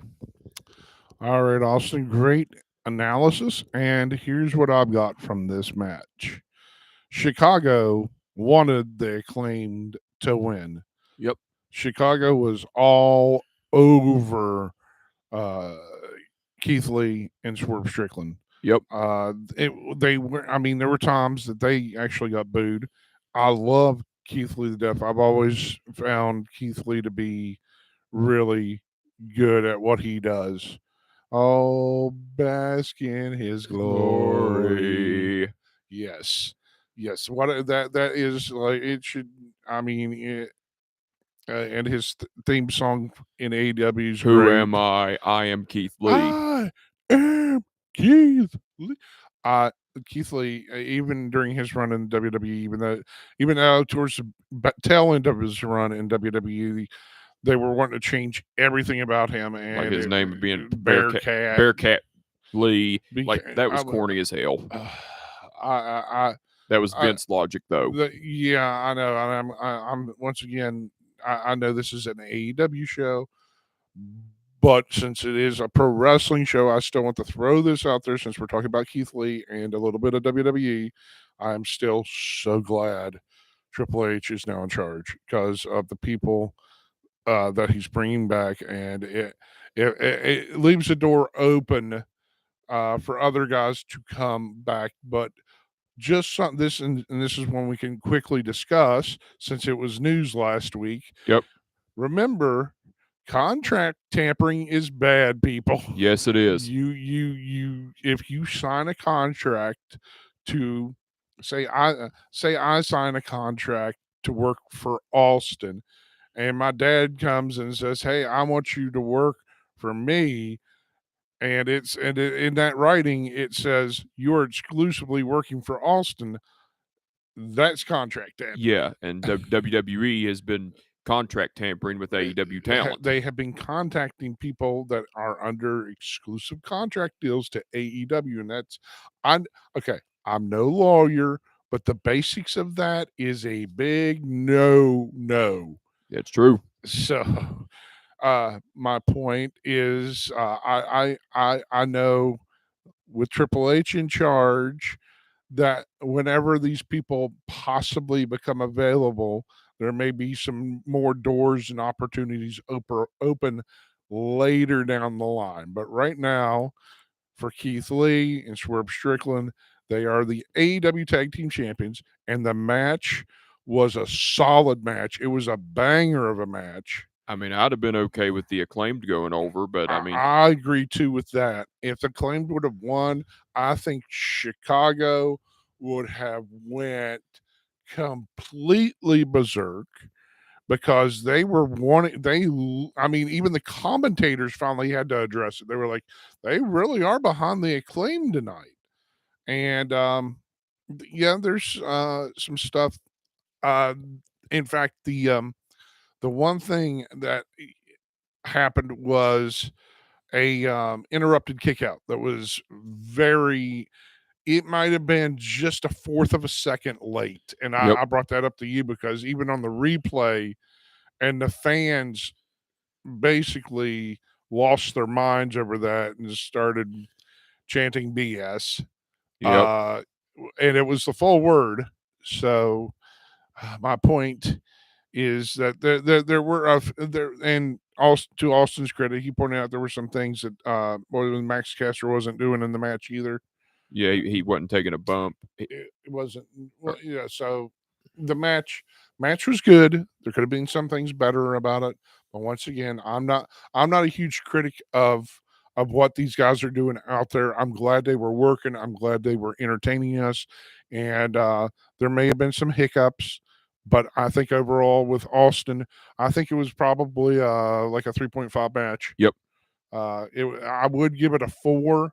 All right, Austin, great analysis. And here's what I've got from this match. Chicago wanted the Acclaimed to win. Yep. Chicago was all over Keith Lee and Swerve Strickland. Yep. They were. I mean, there were times that they actually got booed. I love Keith Lee to death. I've always found Keith Lee to be really good at what he does. Oh, bask in his glory. Yes, yes. What that is like? It should. I mean, and his theme song in AEW is Who great. am I? I am Keith Lee. I am Keith Lee. Keith Lee, even during his run in WWE, even though towards the tail end of his run in WWE, they were wanting to change everything about him, and like his name being Bearcat. Bearcat Lee. Like that was corny as hell. That was Vince logic, though. Yeah, I know. I'm once again. I know this is an AEW show, but since it is a pro wrestling show, I still want to throw this out there. Since we're talking about Keith Lee and a little bit of WWE, I'm still so glad Triple H is now in charge because of the people that he's bringing back, and it leaves the door open for other guys to come back. But just something this and this is one we can quickly discuss since it was news last week. Yep. Remember, contract tampering is bad, people. Yes, it is. You if you sign a contract to say I sign a contract to work for Austin, and my dad comes and says, "Hey, I want you to work for me." And in that writing it says you're exclusively working for Austin. That's contract tampering. Yeah, and WWE has been contract tampering with AEW talent. They have been contacting people that are under exclusive contract deals to AEW, and that's okay. I'm no lawyer, but the basics of that is a big no. That's true. So my point is I know with Triple H in charge that whenever these people possibly become available, there may be some more doors and opportunities open later down the line. But right now, for Keith Lee and Swerve Strickland, they are the AEW Tag Team Champions, and the match was a solid match. It was a banger of a match. I mean, I'd have been okay with the Acclaimed going over, but I mean, I agree too with that. If the Acclaimed would have won, I think Chicago would have went completely berserk because they were wanting. I mean, even the commentators finally had to address it. They were like, they really are behind the Acclaimed tonight, and yeah, there's some stuff. In fact, the one thing that happened was a interrupted kickout that was very. It might have been just a fourth of a second late, and I brought that up to you because even on the replay, and the fans basically lost their minds over that and started chanting BS. Yep. And it was the full word. So my point is that there were there, and also to Austin's credit, he pointed out there were some things that Max Caster wasn't doing in the match either. Yeah, he wasn't taking a bump. It wasn't. Well, yeah. So the match was good. There could have been some things better about it, but once again, I'm not a huge critic of what these guys are doing out there. I'm glad they were working. I'm glad they were entertaining us, and there may have been some hiccups. But I think overall with Austin, I think it was probably like a 3.5 match. Yep. I would give it a 4,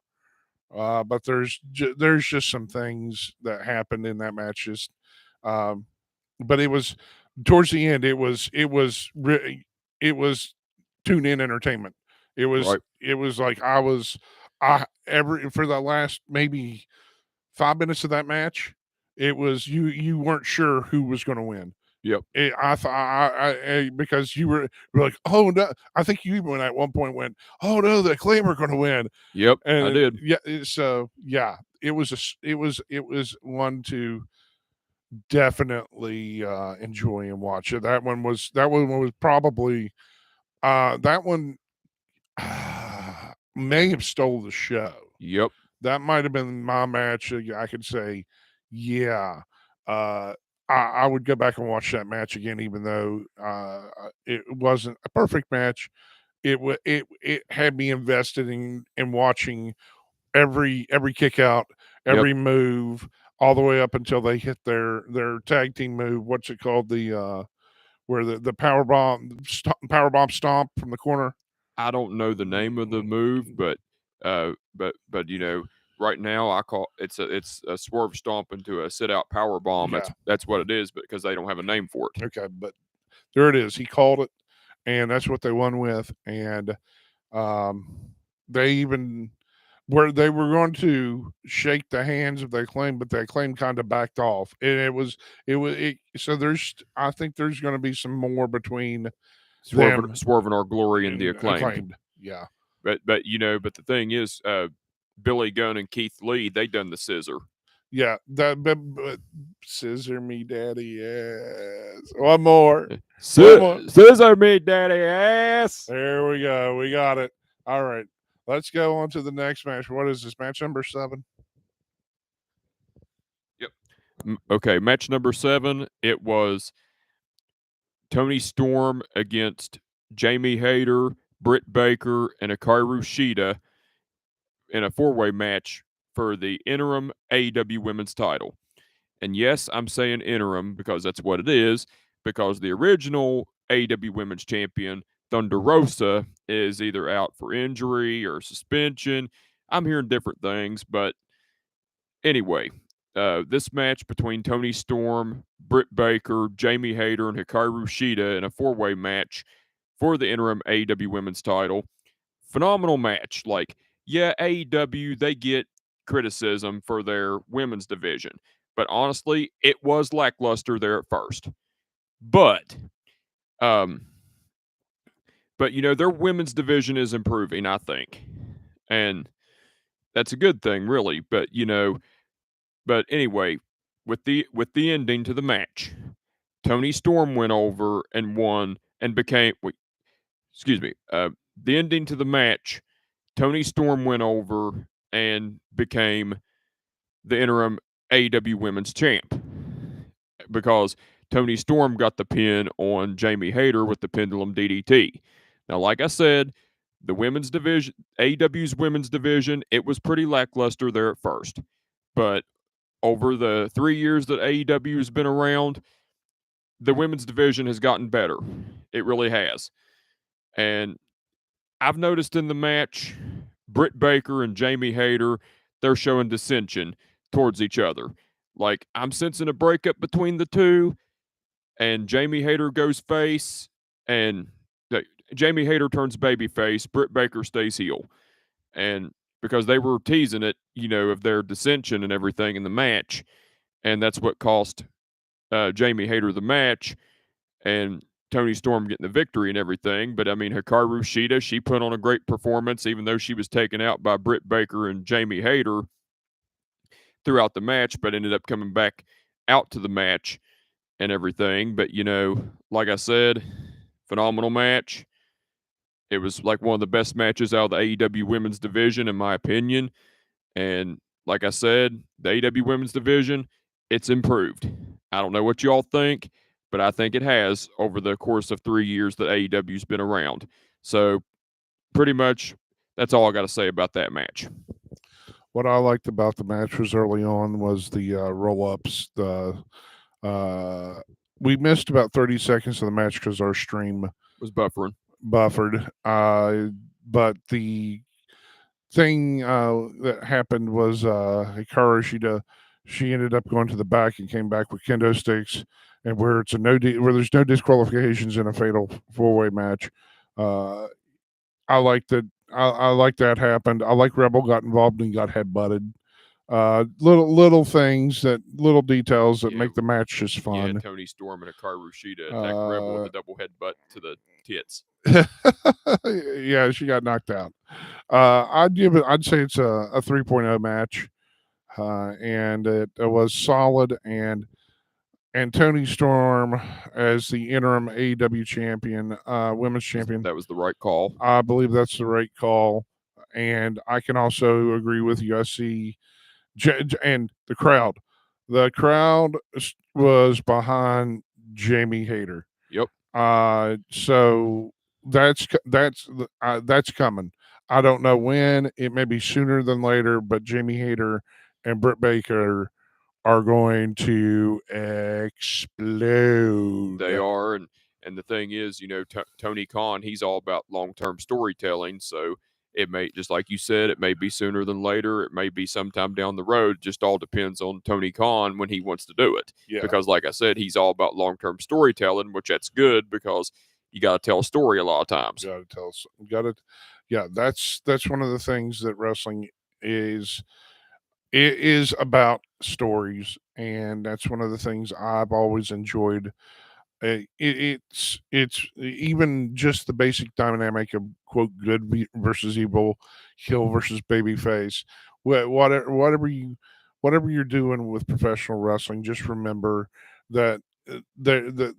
but there's just some things that happened in that match. Just, but it was towards the end. It was tune in entertainment. It was Right. it was like every for the last maybe 5 minutes of that match. It was you weren't sure who was going to win. Yep. I thought because you were like, oh no, I think you even at one point went, oh no, the Acclaim are going to win. Yep. And I did. Yeah, so yeah, it was one to definitely enjoy and watch. That one was probably that one may have stole the show. Yep. That might have been my match. I could say, yeah. I would go back and watch that match again, even though it wasn't a perfect match. It had me invested in watching every kick out, every move, all the way up until they hit their tag team move. What's it called? The where the power bomb stomp from the corner. I don't know the name of the move, but you know, right now I call it's a swerve stomp into a sit out power bomb. Yeah. That's what it is, because they don't have a name for it. Okay, but there it is. He called it, and that's what they won with. And they even where they were going to shake the hands of the Acclaim, but the Acclaim kind of backed off. And so I think there's going to be some more between Swerving Our Glory and the Acclaimed. Yeah. But you know, but the thing is, Billy Gunn and Keith Lee, they done the scissor. Yeah, but scissor me, daddy ass. One more. Scissor me, daddy ass. There we go. We got it. All right. Let's go on to the next match. What is this? Match number 7? Yep. Okay, match number 7. It was Tony Storm against Jamie Hayter, Britt Baker, and Hikaru Shida in a 4-way match for the interim AEW Women's title. And yes, I'm saying interim because that's what it is, because the original AEW Women's Champion, Thunder Rosa, is either out for injury or suspension. I'm hearing different things, but anyway, this match between Tony Storm, Britt Baker, Jamie Hayter, and Hikaru Shida in a 4-way match for the interim AEW Women's title. Phenomenal match. Like, yeah, AEW, they get criticism for their women's division, but honestly, it was lackluster there at first. But you know, their women's division is improving, I think, and that's a good thing, really. But you know, but anyway, with the ending to the match, Tony Storm went over and won and became. Wait, excuse me. The ending to the match, Tony Storm went over and became the interim AEW Women's Champ, because Tony Storm got the pin on Jamie Hayter with the Pendulum DDT. Now, like I said, the women's division, AEW's women's division, it was pretty lackluster there at first. But over the 3 years that AEW has been around, the women's division has gotten better. It really has. And I've noticed in the match, Britt Baker and Jamie Hayter, they're showing dissension towards each other. Like, I'm sensing a breakup between the two, and Jamie Hayter goes face, and Jamie Hayter turns babyface, Britt Baker stays heel. And because they were teasing it, you know, of their dissension and everything in the match, and that's what cost Jamie Hayter the match, and Tony Storm getting the victory and everything. But I mean, Hikaru Shida, she put on a great performance, even though she was taken out by Britt Baker and Jamie Hayter throughout the match, but ended up coming back out to the match and everything. But like I said, phenomenal match. It was like one of the best matches out of the AEW women's division, in my opinion. And like I said, the AEW women's division, it's improved. I don't know what y'all think, but I think it has over the course of 3 years that AEW's been around. So pretty much that's all I got to say about that match. What I liked about the match was early on was the roll ups. We missed about 30 seconds of the match because our stream Was buffering. buffered. But the thing that happened was Hikaru Shida, she ended up going to the back and came back with kendo sticks, and where it's where there's no disqualifications in a fatal 4-way match. I like that. I like that happened. I like Rebel got involved and got headbutted. Little things little details that make the match just fun. Yeah, Tony Storm and Hikaru Shida attacked Rebel with a double headbutt to the tits. Yeah, she got knocked out. I'd say it's a 3.0 match, and it was solid. And Tony Storm as the interim AEW champion, women's champion. That was the right call. I believe that's the right call, and I can also agree with you. I see, and the crowd. The crowd was behind Jamie Hayter. Yep. So that's coming. I don't know when. It may be sooner than later, but Jamie Hayter and Britt Baker are going to explode. They are, and the thing is, Tony Khan, he's all about long-term storytelling. So it may, just like you said, it may be sooner than later. It may be sometime down the road. Just all depends on Tony Khan when he wants to do it. Yeah. Because, like I said, he's all about long-term storytelling, which that's good because you got to tell a story a lot of times. Yeah, that's one of the things that wrestling is. It is about stories, and that's one of the things I've always enjoyed. It's even just the basic dynamic of quote good versus evil, heel versus babyface. Whatever you're doing with professional wrestling, just remember that the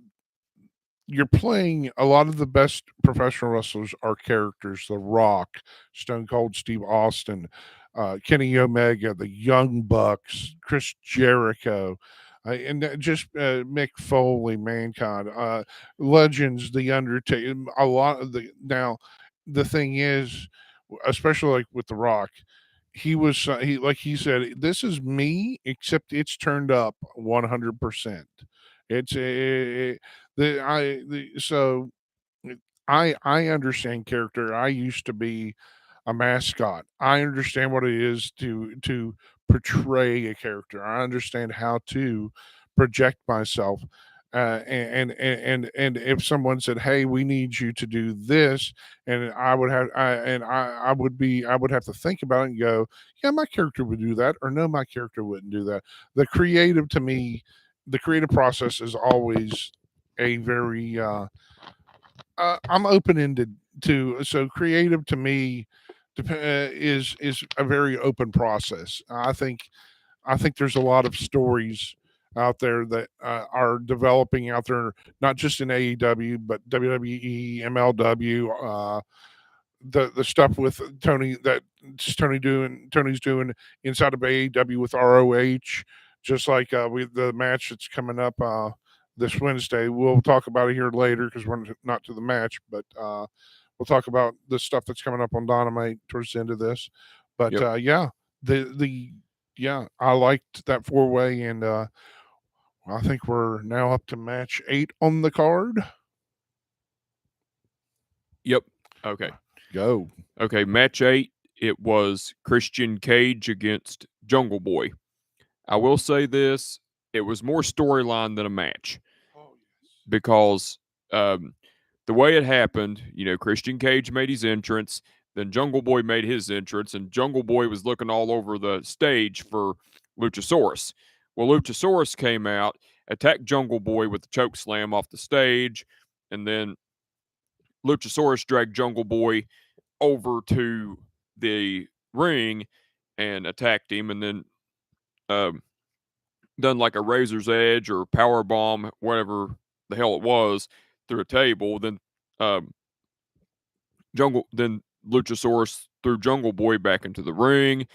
you're playing. A lot of the best professional wrestlers are characters. The Rock, Stone Cold Steve Austin, Kenny Omega, the Young Bucks, Chris Jericho, and just Mick Foley, Mankind, Legends, The Undertaker. A lot of the thing is, especially like with The Rock, he was like he said, this is me, except it's turned up 100%. It's a so I understand character. I used to be a mascot. I understand what it is to portray a character. I understand how to project myself. And if someone said, "Hey, we need you to do this," and I would have to think about it and go, "Yeah, my character would do that," or "No, my character wouldn't do that." The creative to me, the creative process is always a very I'm open ended to, so creative to me is a very open process. I think there's a lot of stories out there that are developing out there, not just in AEW but WWE, MLW, the stuff with Tony's doing inside of AEW with ROH, just like with the match that's coming up this Wednesday. We'll talk about it here later because we're not to the match, but we'll talk about the stuff that's coming up on Dynamite towards the end of this. But Yep. I liked that 4-way, and I think we're now up to match 8 on the card. Yep. Okay. Go. Okay, match 8, it was Christian Cage against Jungle Boy. I will say this, it was more storyline than a match. Oh, yes. Because the way it happened, Christian Cage made his entrance, then Jungle Boy made his entrance, and Jungle Boy was looking all over the stage for Luchasaurus. Well, Luchasaurus came out, attacked Jungle Boy with the choke slam off the stage, and then Luchasaurus dragged Jungle Boy over to the ring and attacked him, and then done like a razor's edge or power bomb, whatever the hell it was, through a table. Then um, then Luchasaurus threw Jungle Boy back into the ring,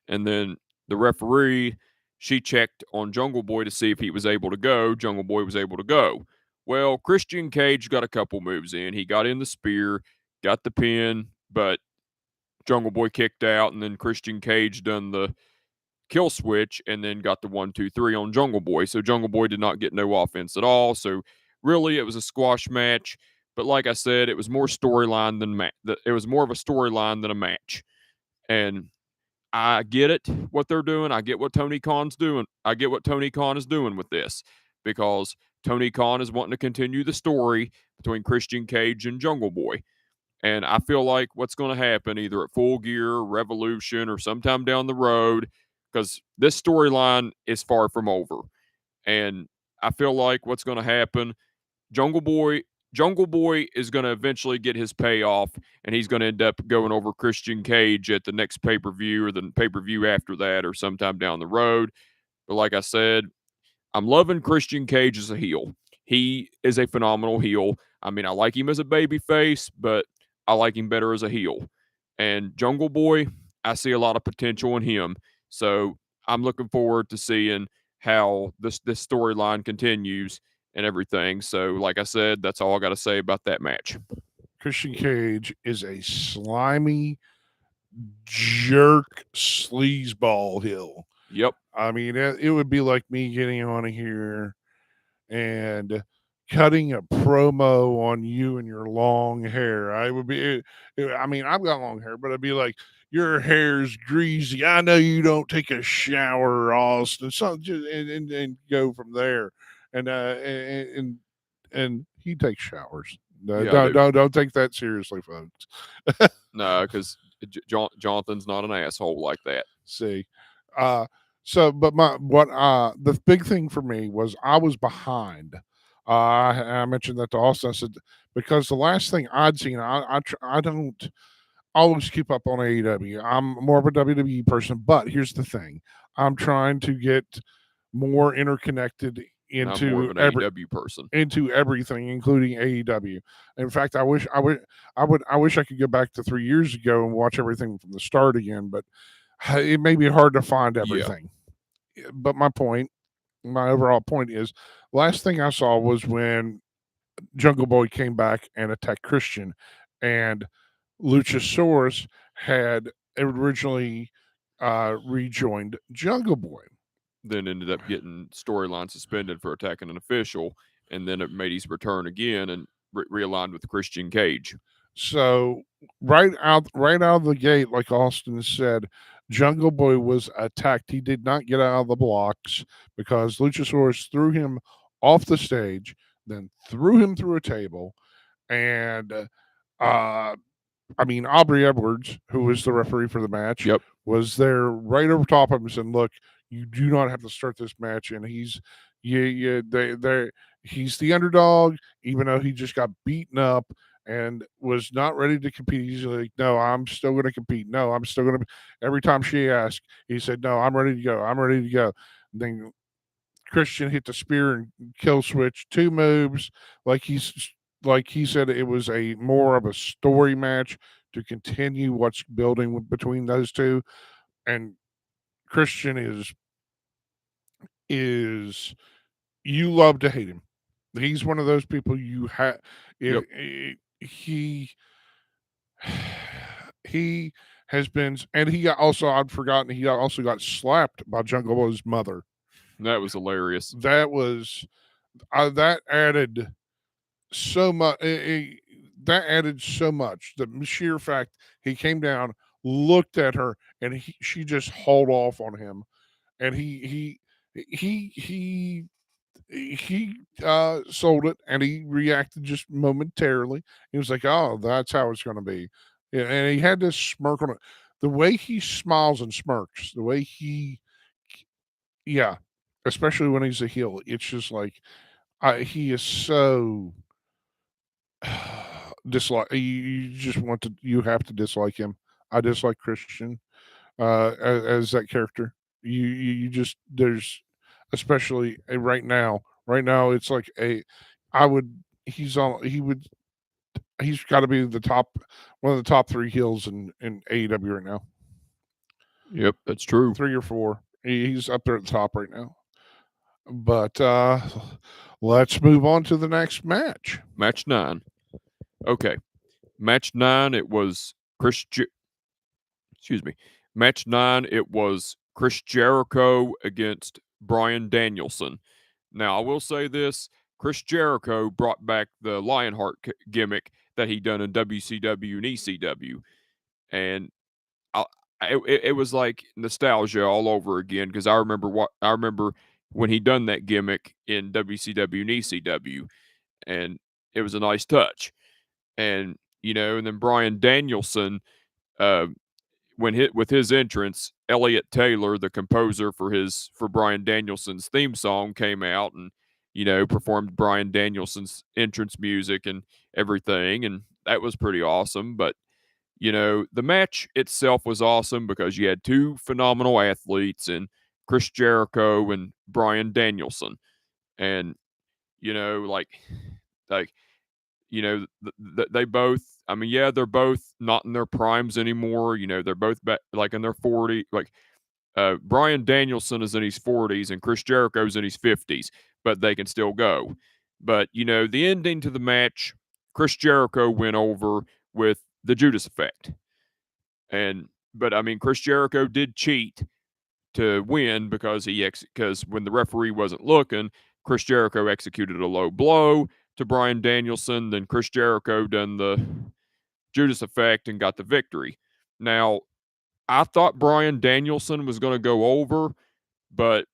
and then the referee, she checked on Jungle Boy to see if he was able to go. Jungle Boy was able to go. Well, Christian Cage got a couple moves in. He got in the spear, got the pin, but Jungle Boy kicked out, and then Christian Cage done the kill switch and then got the 1, 2, 3 on Jungle Boy. So Jungle Boy did not get no offense at all. So really, it was a squash match. But like I said, it was more storyline than it was more of a storyline than a match. And I get it what they're doing. I get what Tony Khan's doing. I get what Tony Khan is doing with this because Tony Khan is wanting to continue the story between Christian Cage and Jungle Boy. And I feel like what's going to happen either at Full Gear, Revolution, or sometime down the road, because this storyline is far from over. And I feel like what's going to happen, Jungle Boy, Jungle Boy is going to eventually get his payoff, and he's going to end up going over Christian Cage at the next pay per view or the pay per view after that, or sometime down the road. But like I said, I'm loving Christian Cage as a heel. He is a phenomenal heel. I mean, I like him as a baby face, but I like him better as a heel. And Jungle Boy, I see a lot of potential in him. So I'm looking forward to seeing how this storyline continues and everything. So, like I said, that's all I got to say about that match. Christian Cage is a slimy jerk sleazeball heel. Yep. I mean, it would be like me getting on here and cutting a promo on you and your long hair. I would be, I mean, I've got long hair, but I'd be like, your hair's greasy. I know you don't take a shower, Austin. So just and go from there. And and he takes showers. Yeah, Don't take that seriously, folks. no, because Jonathan's not an asshole like that. See, but the big thing for me was I was behind. I mentioned that to Austin. I said because the last thing I'd seen, I don't always keep up on AEW. I'm more of a WWE person, but here's the thing: I'm trying to get more interconnected I'm more of into an AEW person. into everything, including AEW. In fact, I wish I could go back to 3 years ago and watch everything from the start again, but it may be hard to find everything. Yeah. But my overall point is, last thing I saw was when Jungle Boy came back and attacked Christian, and Luchasaurus had originally rejoined Jungle Boy. Then ended up getting storyline suspended for attacking an official, and then it made his return again and realigned with Christian Cage. So right out of the gate, like Austin said, Jungle Boy was attacked. He did not get out of the blocks because Luchasaurus threw him off the stage, then threw him through a table, and I mean, Aubrey Edwards, who was the referee for the match, Yep. was there right over top of him and said, "Look, you do not have to start this match." And he's he's the underdog, even though he just got beaten up and was not ready to compete. He's like, "No, I'm still going to compete. No, I'm still going to." Every time she asked, he said, "No, I'm ready to go. I'm ready to go." And then Christian hit the spear and kill switch, 2 moves. Like he said, it was a more of a story match to continue what's building between those two. And Christian is you love to hate him. He's one of those people you have. Yep. He has been, and he got also I'd forgotten he also got slapped by Jungle Boy's mother. That was hilarious. That was that added so much. That added so much. The sheer fact he came down, looked at her, and she just hauled off on him, and he sold it, and he reacted just momentarily. He was like, "Oh, that's how it's going to be," and he had this smirk on it. The way he smiles and smirks, the way yeah, especially when he's a heel, it's just like he is so dislike. You just want to. You have to dislike him. I dislike Christian as that character. You just there's especially right now. Right now, it's like I would. He's on. He would. He's got to be the top, one of the top three heels in AEW right now. Yep, that's true. 3 or 4. He's up there at the top right now. But let's move on to the next match. Match 9. Okay. Match 9, it was excuse me. Match 9, it was Chris Jericho against Bryan Danielson. Now, I will say this, Chris Jericho brought back the Lionheart gimmick that he done in WCW and ECW. And I, it was like nostalgia all over again, because I remember when he done that gimmick in WCW and ECW, and it was a nice touch. And and then Bryan Danielson, uh, with his entrance, Elliot Taylor, the composer for Bryan Danielson's theme song, came out and performed Bryan Danielson's entrance music and everything, and that was pretty awesome. But the match itself was awesome because you had two phenomenal athletes in Chris Jericho and Bryan Danielson, and like like they both. I mean, yeah, they're both not in their primes anymore. They're both like in their 40. Like Bryan Danielson is in his 40s and Chris Jericho's in his 50s, but they can still go. But the ending to the match, Chris Jericho went over with the Judas Effect, but I mean, Chris Jericho did cheat to win because because when the referee wasn't looking, Chris Jericho executed a low blow to Bryan Danielson. Then Chris Jericho done the Judas Effect and got the victory. Now, I thought Bryan Danielson was going to go over, but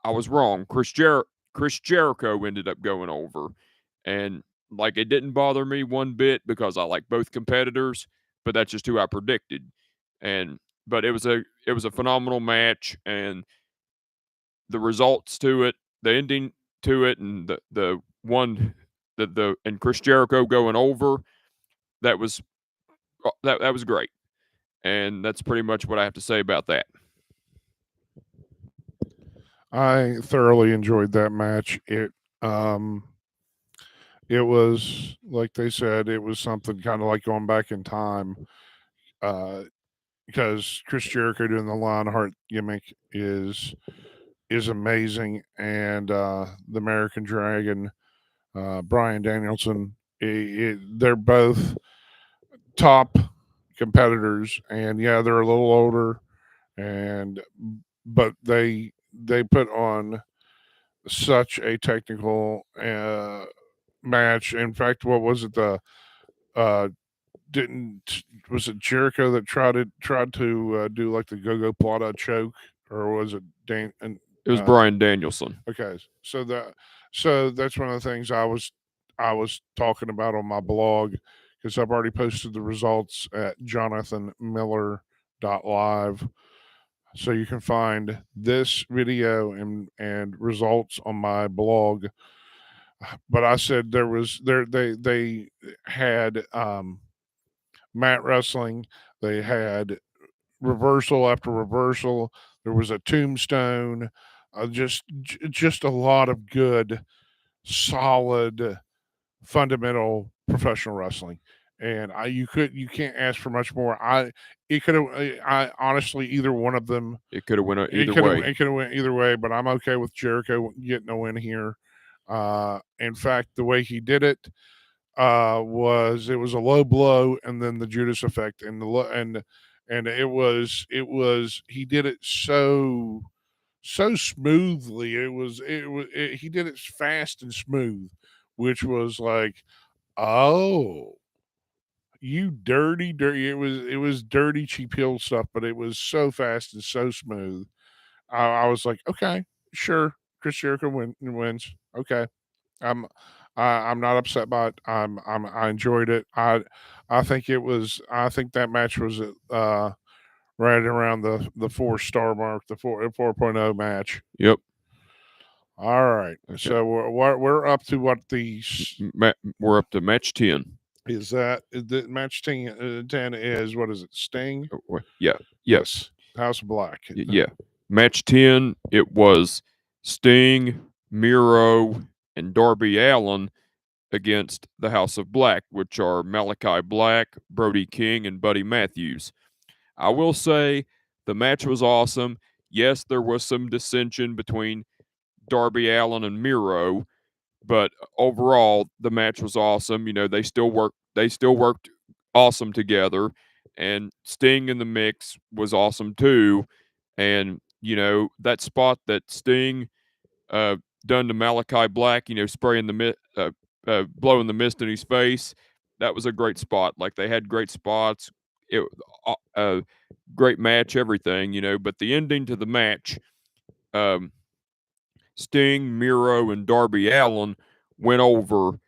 I was wrong. Chris Jericho ended up going over, and like it didn't bother me one bit because I like both competitors, but that's just who I predicted. And but it was a phenomenal match, and the results to it, the ending to it, and the one the and Chris Jericho going over, that was that was great. And that's pretty much what I have to say about that. I thoroughly enjoyed that match. Um it was, like they said, it was something kind of like going back in time. Uh because Chris Jericho doing the Lionheart gimmick is amazing, and the American Dragon, Bryan Danielson, they're both top competitors, and yeah, they're a little older, and but they put on such a technical match. In fact, what was it? The uh, didn't was it Jericho that tried to do like the Go-Go Plata choke, or was it Dan? And It was Bryan Danielson. okay, so that's one of the things I was talking about on my blog, because I've already posted the results at jonathanmiller.live. So you can find this video and results on my blog. But I said they had mat wrestling, they had reversal after reversal. There was a tombstone, just a lot of good, solid, fundamental professional wrestling. And you can't ask for much more. I honestly, either one of them, It could have went either way. it could have went either way. But I'm okay with Jericho getting a win here. In fact, the way he did it, it was a low blow and then the Judas Effect, and it was he did it so smoothly. He did it fast and smooth, which was like, oh, you dirty. It was dirty cheap heel stuff, but it was so fast and so smooth. I was like, okay, sure, Chris Jericho wins. Okay, I'm I'm not upset by it. I enjoyed it. I think that match was right around the 4-star mark, the 4.0 match. Yep. All right. Okay. So we're up to what We're up to match 10. Is the match 10 is, what is it? Sting? Yeah. Yes. House of Black. Yeah. Match 10, it was Sting, Miro, and Darby Allin against the House of Black, which are Malachi Black, Brody King, and Buddy Matthews. I will say the match was awesome. Yes, there was some dissension between Darby Allin and Miro, but overall the match was awesome. You know, they still worked awesome together, and Sting in the mix was awesome too. And you know, that spot that Sting uh, done to Malachi Black, you know, spraying blowing the mist in his face. That was a great spot. Like they had great spots. It great match, everything, you know. But the ending to the match, um, Sting, Miro, and Darby Allin went over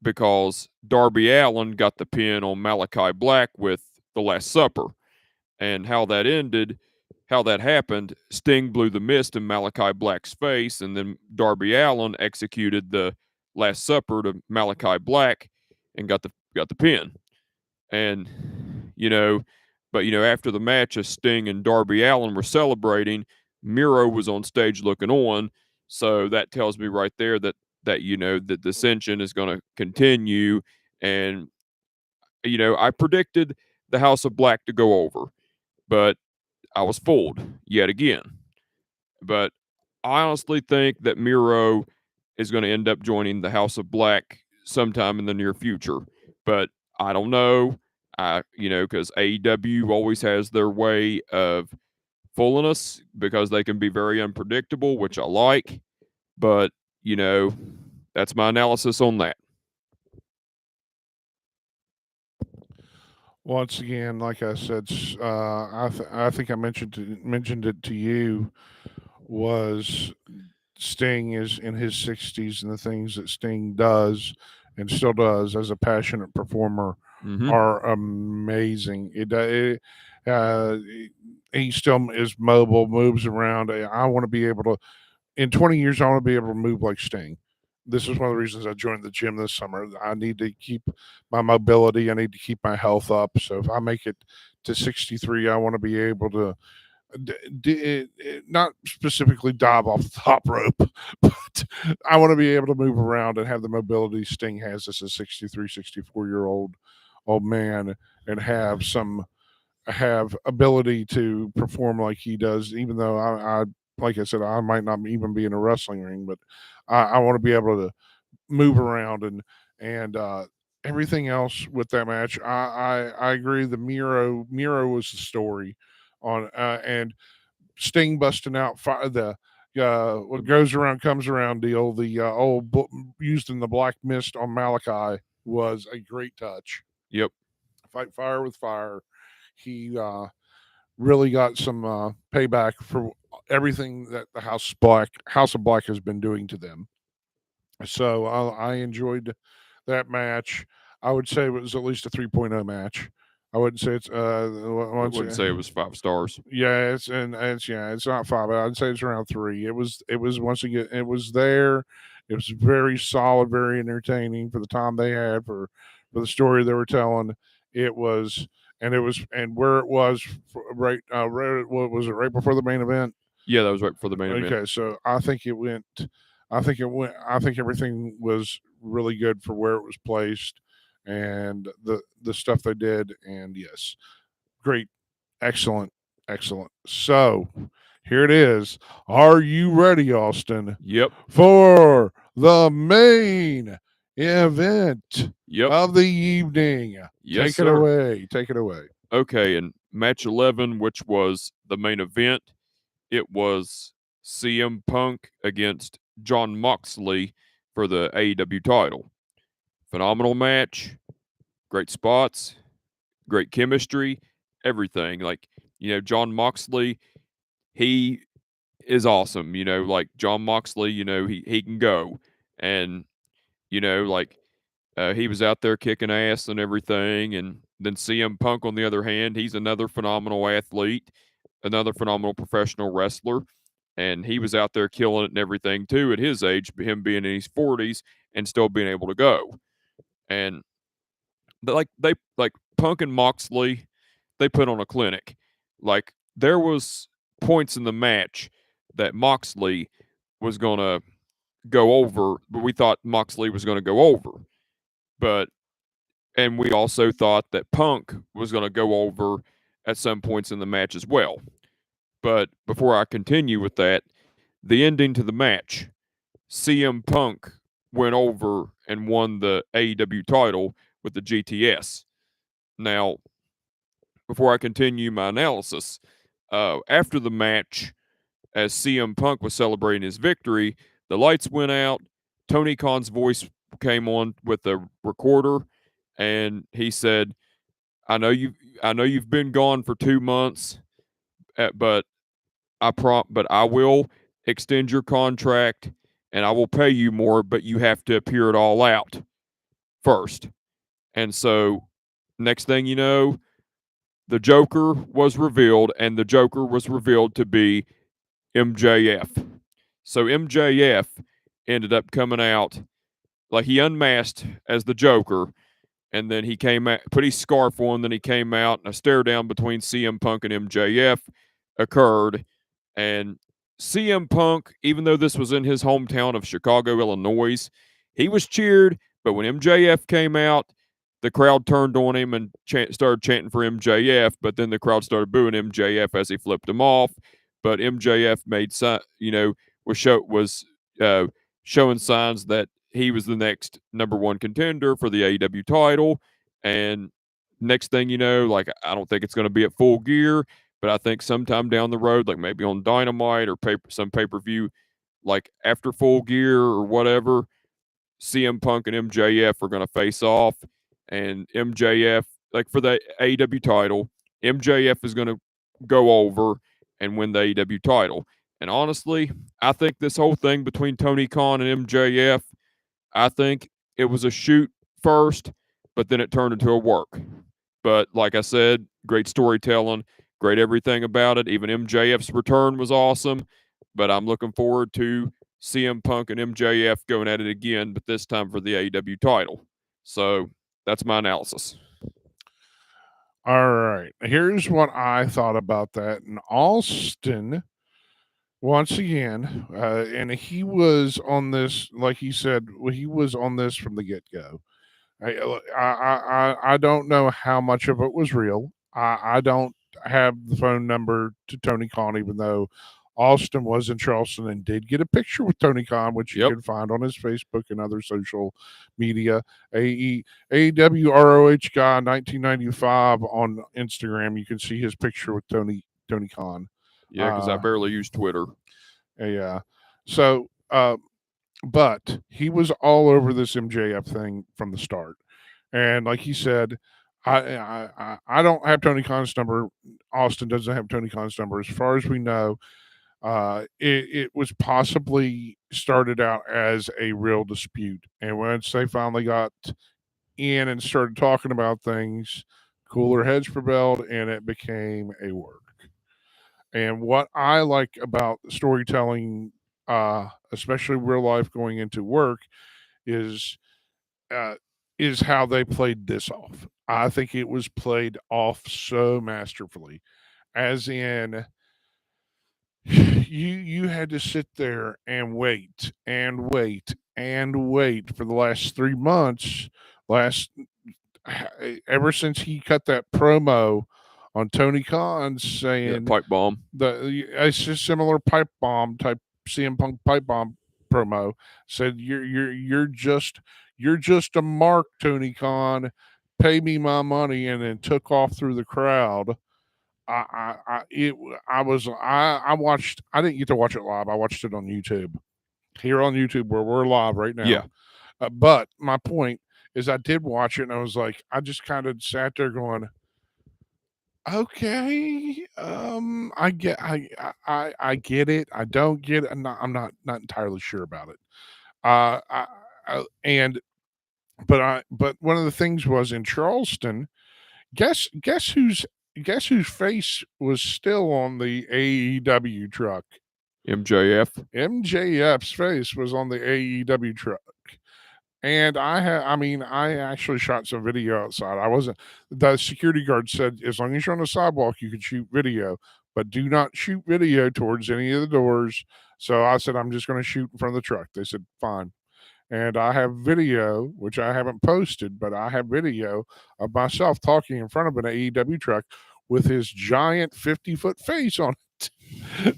because Darby Allin got the pin on Malachi Black with the Last Supper. And how that ended, how that happened, Sting blew the mist in Malachi Black's face, and then Darby Allin executed the Last Supper to Malachi Black and got the pin. And you know, but you know, after the match, as Sting and Darby Allin were celebrating, Miro was on stage looking on. So that tells me right there that you know the dissension is going to continue. And you know, I predicted the House of Black to go over, but I was fooled yet again. But I honestly think that Miro is going to end up joining the House of Black sometime in the near future. But I don't know. You know, because AEW always has their way of fooling us because they can be very unpredictable, which I like. But, you know, that's my analysis on that. Once again, like I said, I think I mentioned it to you, was Sting is in his 60s, and the things that Sting does and still does as a passionate performer Mm-hmm. are amazing. Uh, he still is mobile, moves around. I want to be able to, in 20 years, I want to be able to move like Sting. This is one of the reasons I joined the gym this summer. I need to keep my mobility. I need to keep my health up. So if I make it to 63, I want to be able to not specifically dive off the top rope, but I want to be able to move around and have the mobility Sting has as a 63, 64-year-old man, and have ability to perform like he does, even though I like I said, I might not even be in a wrestling ring, but I want to be able to move around and everything else with that match. I agree. The Miro was the story on and Sting busting out the what goes around comes around deal. The old used in the Black Mist on Malachi was a great touch. Yep. Fight fire with fire. He really got some payback for everything that the House of Black has been doing to them. So I enjoyed that match. I would say it was at least a 3.0 match. I wouldn't say it's I wouldn't say it was 5 stars. yeah, it's not five. I'd say it's around three. It was once again, it was there. It was very solid, very entertaining for the time they had for the story they were telling. It was and where it was what was it, right before the main event? Yeah, that was right before the main event. Okay, so I think everything was really good for where it was placed and the stuff they did. And yes, great, excellent, excellent. So here it is. Are you ready, Austin, Yep. for the main event Yep. of the evening? Yes, Take it sir. away. Take it away. Okay, and match 11, which was the main event, it was CM Punk against John Moxley for the AEW title. Phenomenal match, great spots, great chemistry, everything. Like, you know, John Moxley, he is awesome. You know, like John Moxley, you know, he can go. And, you know, like he was out there kicking ass and everything. And then CM Punk, on the other hand, he's another phenomenal athlete, another phenomenal professional wrestler. And he was out there killing it and everything too at his age, him being in his 40s and still being able to go. And they Punk and Moxley, they put on a clinic. Like there was points in the match that Moxley was going to go over, but we thought Moxley was going to go over. And we also thought that Punk was going to go over at some points in the match as well. But before I continue with that, the ending to the match, CM Punk went over and won the AEW title with the GTS. Now, before I continue my analysis, after the match, as CM Punk was celebrating his victory, the lights went out. Tony Khan's voice came on with the recorder, and he said, I know you've been gone for 2 months, but I will extend your contract and I will pay you more, but you have to appear at All Out first." And so, next thing you know, the Joker was revealed, and the Joker was revealed to be MJF. So MJF ended up coming out, like, he unmasked as the Joker, and then he came out, put his scarf on, then he came out, and a stare down between CM Punk and MJF occurred. And CM Punk, even though this was in his hometown of Chicago, Illinois, he was cheered, but when MJF came out, the crowd turned on him and started chanting for MJF, but then the crowd started booing MJF as he flipped him off. But MJF made, was showing signs that he was the next number one contender for the AEW title. And next thing you know, like, I don't think it's going to be at Full Gear, but I think sometime down the road, like maybe on Dynamite or some pay-per-view, like after Full Gear or whatever, CM Punk and MJF are going to face off. And MJF, like for the AEW title, MJF is going to go over and win the AEW title. And honestly, I think this whole thing between Tony Khan and MJF, I think it was a shoot first, but then it turned into a work. But like I said, great storytelling, great everything about it. Even MJF's return was awesome. But I'm looking forward to CM Punk and MJF going at it again, but this time for the AEW title. So that's my analysis. All right. Here's what I thought about that. And Austin, once again, and he was on this, like he said, he was on this from the get-go. I don't know how much of it was real. I don't have the phone number to Tony Khan, even though Austin was in Charleston and did get a picture with Tony Khan, which you can find on his Facebook and other social media. AEW ROH guy 1995 on Instagram. You can see his picture with Tony Khan. Yeah, because I barely use Twitter. Yeah. So, but he was all over this MJF thing from the start. And like he said, I don't have Tony Khan's number. Austin doesn't have Tony Khan's number. As far as we know, it was possibly started out as a real dispute. And once they finally got in and started talking about things, cooler heads prevailed and it became a work. And what I like about storytelling, especially real life going into work, is how they played this off. I think it was played off so masterfully, as in you had to sit there and wait and wait and wait for the last 3 months, ever since he cut that promo on Tony Khan saying pipe bomb. It's a similar pipe bomb type CM Punk pipe bomb promo. Said you're just a mark, Tony Khan. Pay me my money, and then took off through the crowd. I watched. I didn't get to watch it live. I watched it on YouTube. Here on YouTube, where we're live right now. Yeah. But my point is, I did watch it, and I was like, I just kind of sat there going, okay, I get it. I don't get it. I'm not entirely sure about it. But one of the things was in Charleston. Guess whose face was still on the AEW truck? MJF. MJF's face was on the AEW truck. And I actually shot some video outside. The security guard said, as long as you're on the sidewalk, you can shoot video, but do not shoot video towards any of the doors. So I said, I'm just going to shoot in front of the truck. They said, fine. And I have video, which I haven't posted, but I have video of myself talking in front of an AEW truck with his giant 50-foot face on it.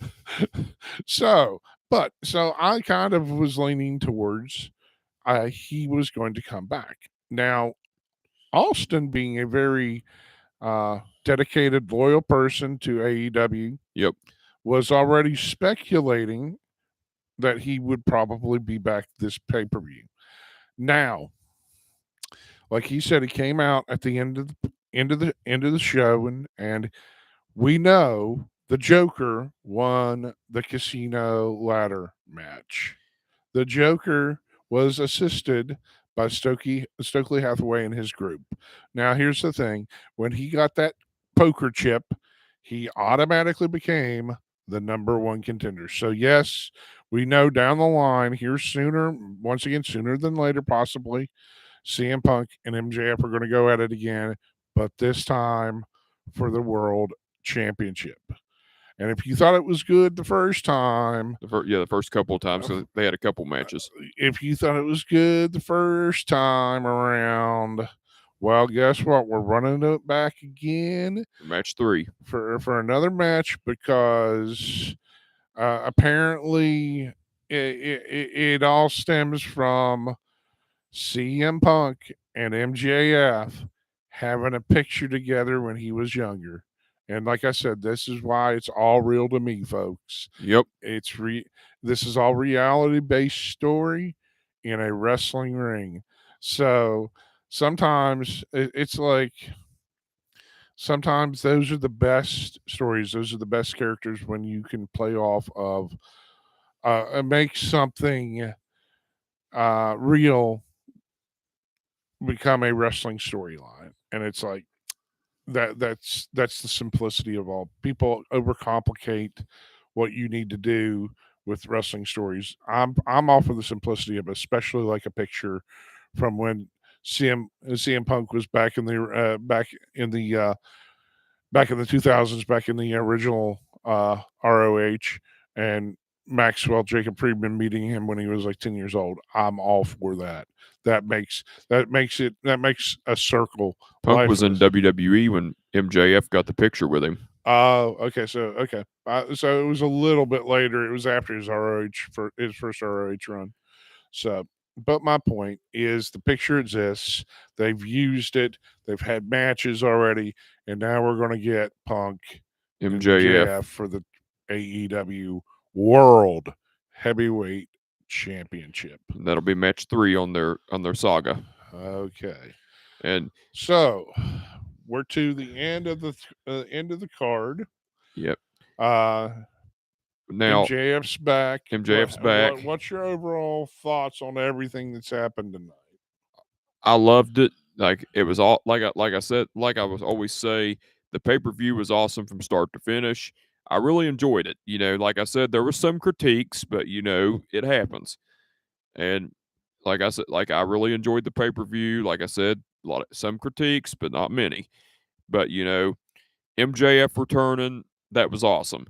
so I kind of was leaning towards he was going to come back. Now, Austin being a very dedicated, loyal person to AEW, Yep. was already speculating that he would probably be back this pay-per-view. Now, like he said, he came out at the end of the show, and we know the Joker won the casino ladder match. The Joker was assisted by Stokely Hathaway and his group. Now, here's the thing: when he got that poker chip, he automatically became the number one contender. So yes, we know down the line here sooner than later, possibly CM Punk and MJF are going to go at it again, but this time for the World Championship. And if you thought it was good the first time, The first couple of times, so they had a couple matches. If you thought it was good the first time around, well, guess what? We're running it back again Match 3 for another match because apparently it all stems from CM Punk and MJF having a picture together when he was younger. And like I said, this is why it's all real to me, folks. Yep. This is all reality based story in a wrestling ring. So sometimes it's like sometimes those are the best stories. Those are the best characters when you can play off of make something real become a wrestling storyline. And it's like that's the simplicity of all. People overcomplicate what you need to do with wrestling stories. I'm all for the simplicity of it, especially like a picture from when CM Punk was back in the back in the 2000s, back in the original ROH, and Maxwell Jacob Friedman meeting him when he was like 10 years old. I'm all for that. That makes a circle. Punk was in WWE when MJF got the picture with him. Oh, okay. So it was a little bit later. It was after his first ROH run. So, but my point is the picture exists. They've used it. They've had matches already, and now we're going to get Punk MJF for the AEW World Heavyweight Championship. That'll be match 3 on their saga. Okay. And so we're to the end of the card. Yep. Now MJF's back. back. What's your overall thoughts on everything that's happened tonight? I loved it. Like it was all like I said, like I was always say, the pay-per-view was awesome from start to finish. I really enjoyed it. You know, like I said, there were some critiques, but you know, it happens. And like I said, like I really enjoyed the pay-per-view. Like I said, some critiques, but not many. But you know, MJF returning, that was awesome.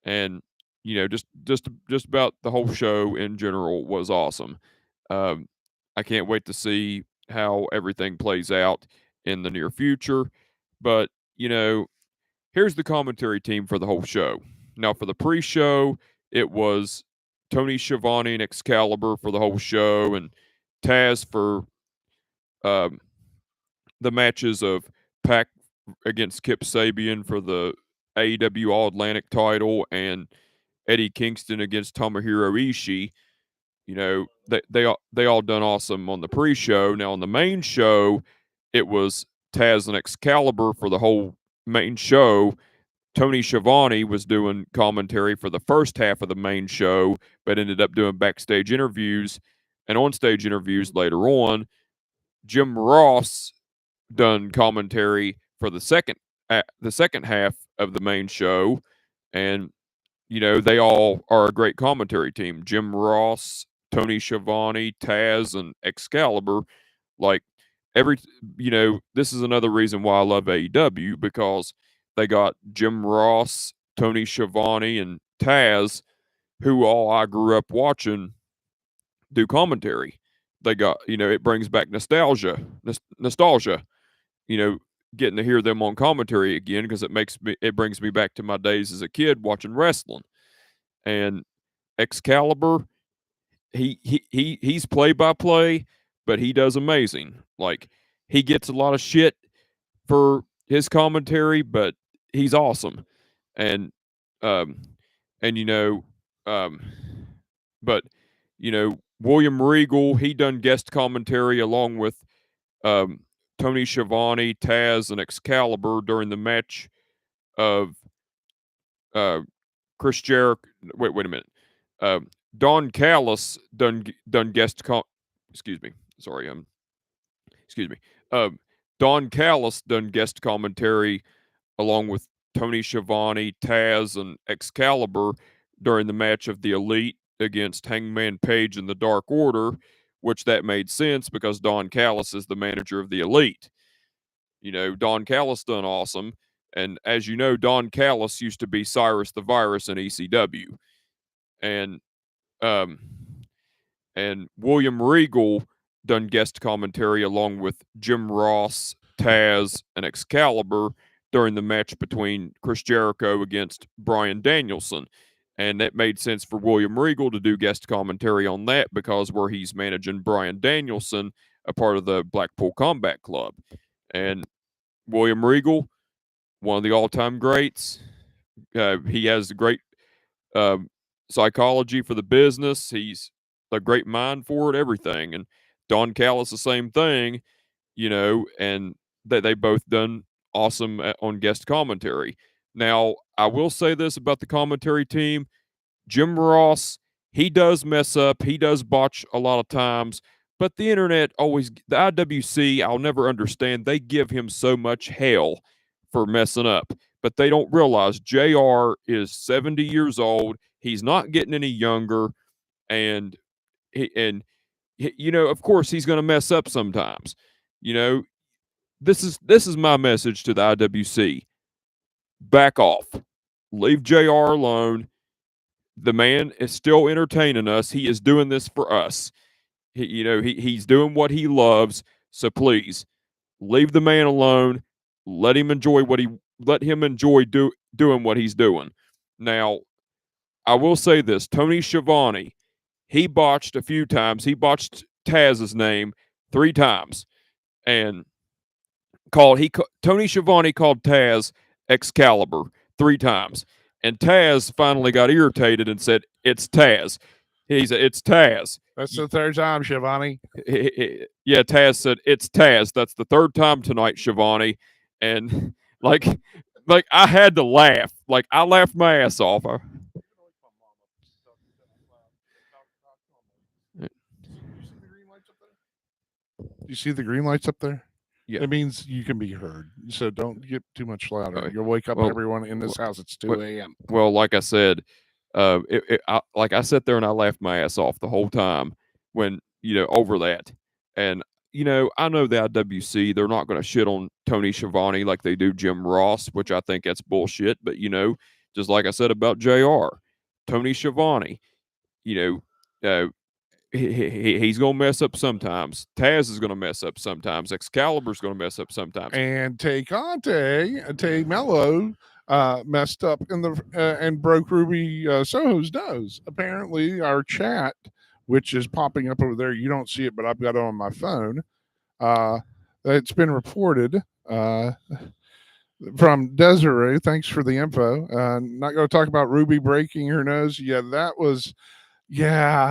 And you know, just about the whole show in general was awesome. I can't wait to see how everything plays out in the near future. But you know, here's the commentary team for the whole show. Now, for the pre-show, it was Tony Schiavone and Excalibur for the whole show, and Taz for the matches of Pac against Kip Sabian for the AEW All Atlantic title, and Eddie Kingston against Tomohiro Ishii. You know, they all done awesome on the pre-show. Now on the main show, it was Taz and Excalibur for the whole main show. Tony Schiavone was doing commentary for the first half of the main show, but ended up doing backstage interviews and on-stage interviews later on. Jim Ross done commentary for the second half of the main show, and you know they all are a great commentary team. Jim Ross, Tony Schiavone, Taz, and Excalibur. Like this is another reason why I love AEW, because they got Jim Ross, Tony Schiavone, and Taz who all I grew up watching do commentary. They got, it brings back nostalgia, getting to hear them on commentary again because it brings me back to my days as a kid watching wrestling. And Excalibur, he's play by play, but he does amazing. Like, he gets a lot of shit for his commentary, but he's awesome. And um and but William Regal, he done guest commentary along with um Tony Schiavone, Taz, and Excalibur during the match of uh Chris Jericho. Wait a minute. Don Callis done guest excuse me. Sorry, excuse me. Don Callis done guest commentary along with Tony Schiavone, Taz, and Excalibur during the match of the Elite against Hangman Page and the Dark Order, which that made sense because Don Callis is the manager of the Elite. Don Callis done awesome. And as you know, Don Callis used to be Cyrus the Virus in ECW. And um, and William Regal done guest commentary along with Jim Ross, Taz, and Excalibur during the match between Chris Jericho against Bryan Danielson. And that made sense for William Regal to do guest commentary on that because where he's managing Bryan Danielson, a part of the Blackpool Combat Club. And William Regal, one of the all-time greats. He has a great psychology for the business. He's a great mind for it, everything. And Don Callis, the same thing, and they both done awesome on guest commentary. Now, I will say this about the commentary team. Jim Ross, he does mess up. He does botch a lot of times. But the internet the IWC, I'll never understand. They give him so much hell for messing up. But they don't realize JR is 70 years old. He's not getting any younger. And of course, he's going to mess up sometimes. This is my message to the IWC. Back off. Leave JR alone. The man is still entertaining us. He is doing this for us. He's doing what he loves. So please leave the man alone. Let him enjoy doing what he's doing. Now, I will say this: Tony Schiavone, he botched a few times. He botched Taz's name 3 times, and Tony Schiavone called Taz Excalibur 3 times, and Taz finally got irritated and said, "It's Taz." He said, "It's Taz." That's the 3rd time, Schiavone. Yeah, Taz said, "It's Taz." That's the 3rd time tonight, Schiavone. And like I had to laugh. Like, I laughed my ass off. You see the green lights up there? Yeah. It means you can be heard. So don't get too much louder. You'll wake up everyone in this house. It's 2 a.m. Well, like I said, I sat there and I laughed my ass off the whole time when, over that. And, I know the IWC, they're not going to shit on Tony Schiavone like they do Jim Ross, which I think that's bullshit. But, just like I said about JR, Tony Schiavone, he's going to mess up sometimes. Taz is going to mess up sometimes. Excalibur's going to mess up sometimes. And Tay Mello, messed up in and broke Ruby Soho's nose. Apparently, our chat, which is popping up over there, you don't see it, but I've got it on my phone. It's been reported from Desiree. Thanks for the info. Not going to talk about Ruby breaking her nose. Yeah,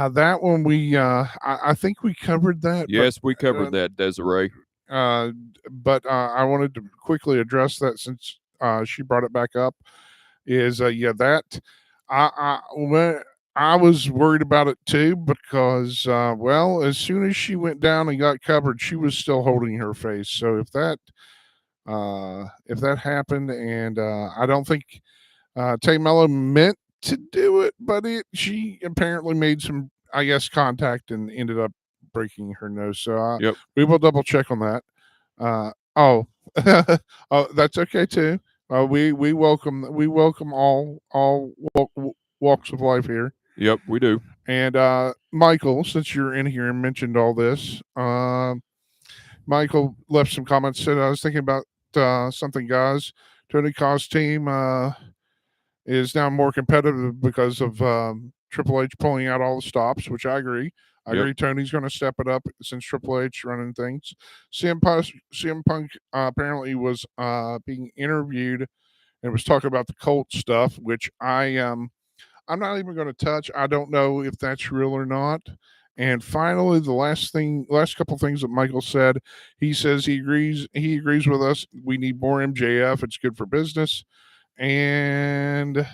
that one we I think we covered that. Yes, we covered that, Desiree. But I wanted to quickly address that since she brought it back up. That I was worried about it too because as soon as she went down and got covered, she was still holding her face. So if that happened, and I don't think Tay Mello meant to do it, but she apparently made some, I guess, contact and ended up breaking her nose. So yep. We will double check on that. Oh, that's okay too. We welcome all walks of life here. Yep, we do. And Michael, since you're in here and mentioned all this, Michael left some comments. Said I was thinking about something, guys. Tony Khan's team is now more competitive because of Triple H pulling out all the stops, which I agree. I Yep. agree. Tony's going to step it up since Triple H running things. CM Punk apparently was being interviewed and was talking about the cult stuff, which I'm not even going to touch. I don't know if that's real or not. And finally, the last couple things that Michael said, he says he agrees. He agrees with us. We need more MJF. It's good for business. And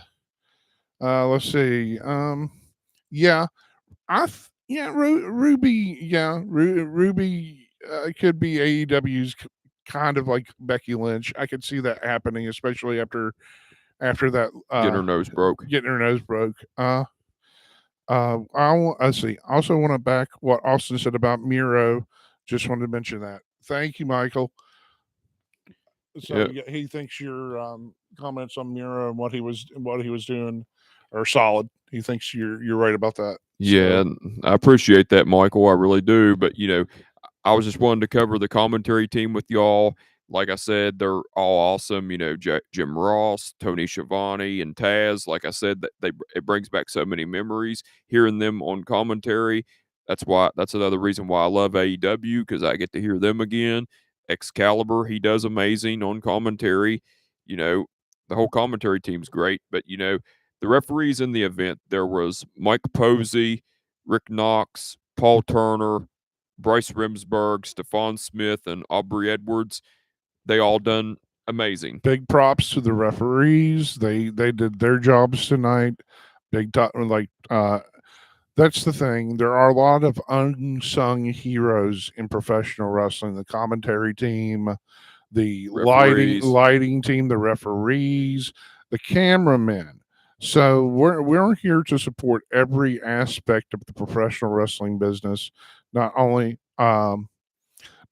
let's see. Yeah, Ruby. Yeah, Ruby could be AEW's kind of like Becky Lynch. I could see that happening, especially after that Getting her nose broke. getting her nose broke. Let's see. I also want to back what Austin said about Miro. Just wanted to mention that. Thank you, Michael. So Yeah. yeah, he thinks your comments on Miro and what he was doing are solid. He thinks you're right about that. Yeah, I appreciate that, Michael. I really do. But I was just wanting to cover the commentary team with y'all. Like I said, they're all awesome. Jim Ross, Tony Schiavone, and Taz. Like I said, it brings back so many memories hearing them on commentary. That's another reason why I love AEW, because I get to hear them again. Excalibur, he does amazing on commentary. You know, the whole commentary team's great. But the referees in the event, there was Mike Posey, Rick Knox, Paul Turner, Bryce Remsburg, Stephon Smith, and Aubrey Edwards. They all done amazing. Big props to the referees. They did their jobs tonight. Big top like that's the thing. There are a lot of unsung heroes in professional wrestling. The commentary team, the Referees. lighting team, the referees, the cameramen. So we're here to support every aspect of the professional wrestling business, not only not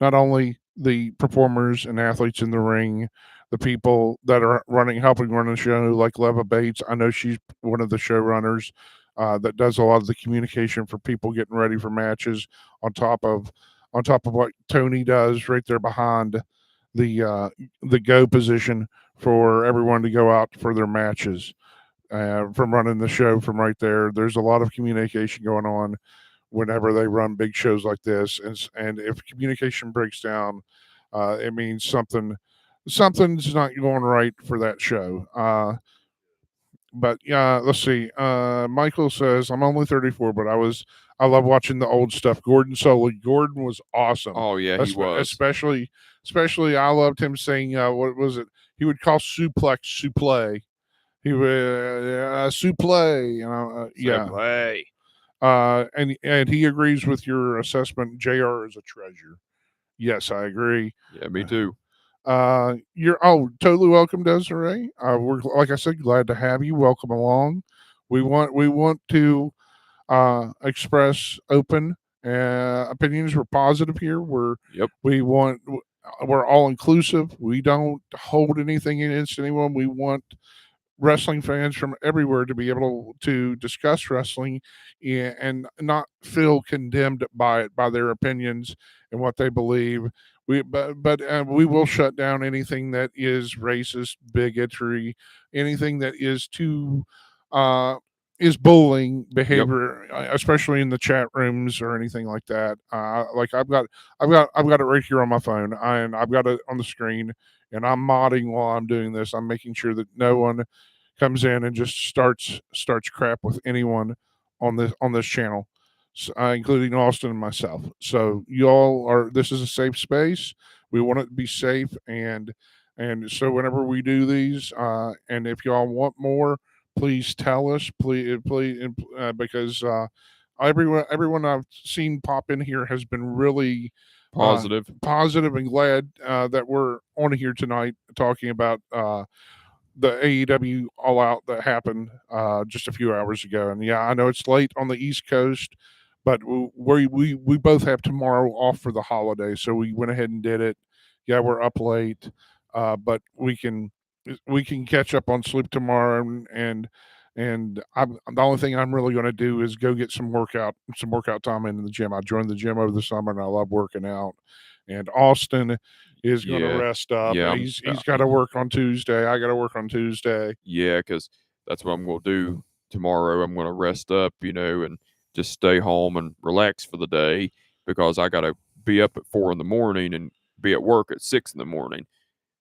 only the performers and athletes in the ring, the people that are helping run the show, like Leva Bates. I know she's one of the showrunners that does a lot of the communication for people getting ready for matches. On top of what Tony does, right there behind the go position for everyone to go out for their matches. From running the show from right there, there's a lot of communication going on whenever they run big shows like this, and if communication breaks down, it means something's not going right for that show. But yeah, let's see. Michael says I'm only 34, but I love watching the old stuff. Gordon Soley. Gordon was awesome. Oh yeah, he was. Especially I loved him saying what was it? He would call suplex supplay. He would supplay. Yeah. Play. And he agrees with your assessment. JR is a treasure. Yes, I agree. Yeah, me too. You're totally welcome, Desiree. We're like I said, glad to have you. Welcome along. We want to express open opinions. We're positive here. Yep. We're all inclusive. We don't hold anything against anyone. We want wrestling fans from everywhere to be able to discuss wrestling and not feel condemned by it, by their opinions and what they believe. But we will shut down anything that is racist, bigotry, anything that uh, is bullying behavior, especially in the chat rooms or anything like that. Like I've got it right here on my phone, and I've got it on the screen, and I'm modding while I'm doing this. I'm making sure that no one comes in and just starts crap with anyone on this channel, including Austin and myself. So y'all are. This is a safe space. We want it to be safe, and so whenever we do these, and if y'all want more, please tell us, please, because everyone I've seen pop in here has been really positive and glad that we're on here tonight talking about the AEW All Out that happened just a few hours ago. And yeah, I know it's late on the East Coast, but we both have tomorrow off for the holiday, so we went ahead and did it. Yeah, we're up late, but we can catch up on sleep tomorrow And the only thing I'm really going to do is go get some workout time in the gym. I joined the gym over the summer, and I love working out. And Austin is going to Yeah. rest up. Yeah. He's got to work on Tuesday. I got to work on Tuesday. Yeah, because that's what I'm going to do tomorrow. I'm going to rest up, and just stay home and relax for the day because I got to be up at 4 in the morning and be at work at 6 in the morning.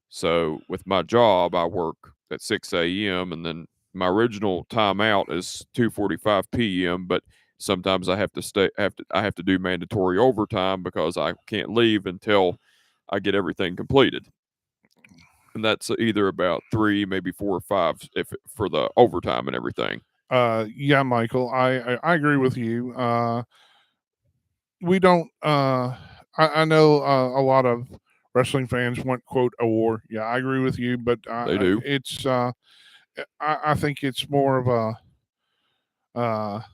So with my job, I work at 6 a.m. and then my original timeout is 2:45 p.m. But sometimes I have to do mandatory overtime because I can't leave until I get everything completed. And that's either about 3, maybe 4 or 5 if for the overtime and everything. Yeah, Michael, I agree with you. We don't. I know a lot of wrestling fans want quote a war. Yeah, I agree with you, but They do. it's. I think it's more of a.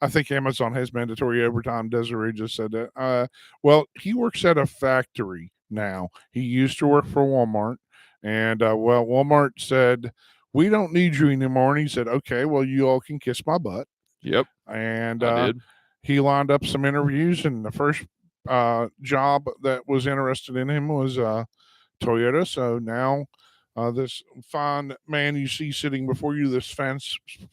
I think Amazon has mandatory overtime. Desiree just said that. Well, he works at a factory now. He used to work for Walmart, and Walmart said we don't need you anymore. And he said, okay, well, you all can kiss my butt. Yep, And I did. he lined up some interviews, and the first job that was interested in him was Toyota. So now this fine man you see sitting before you, this fine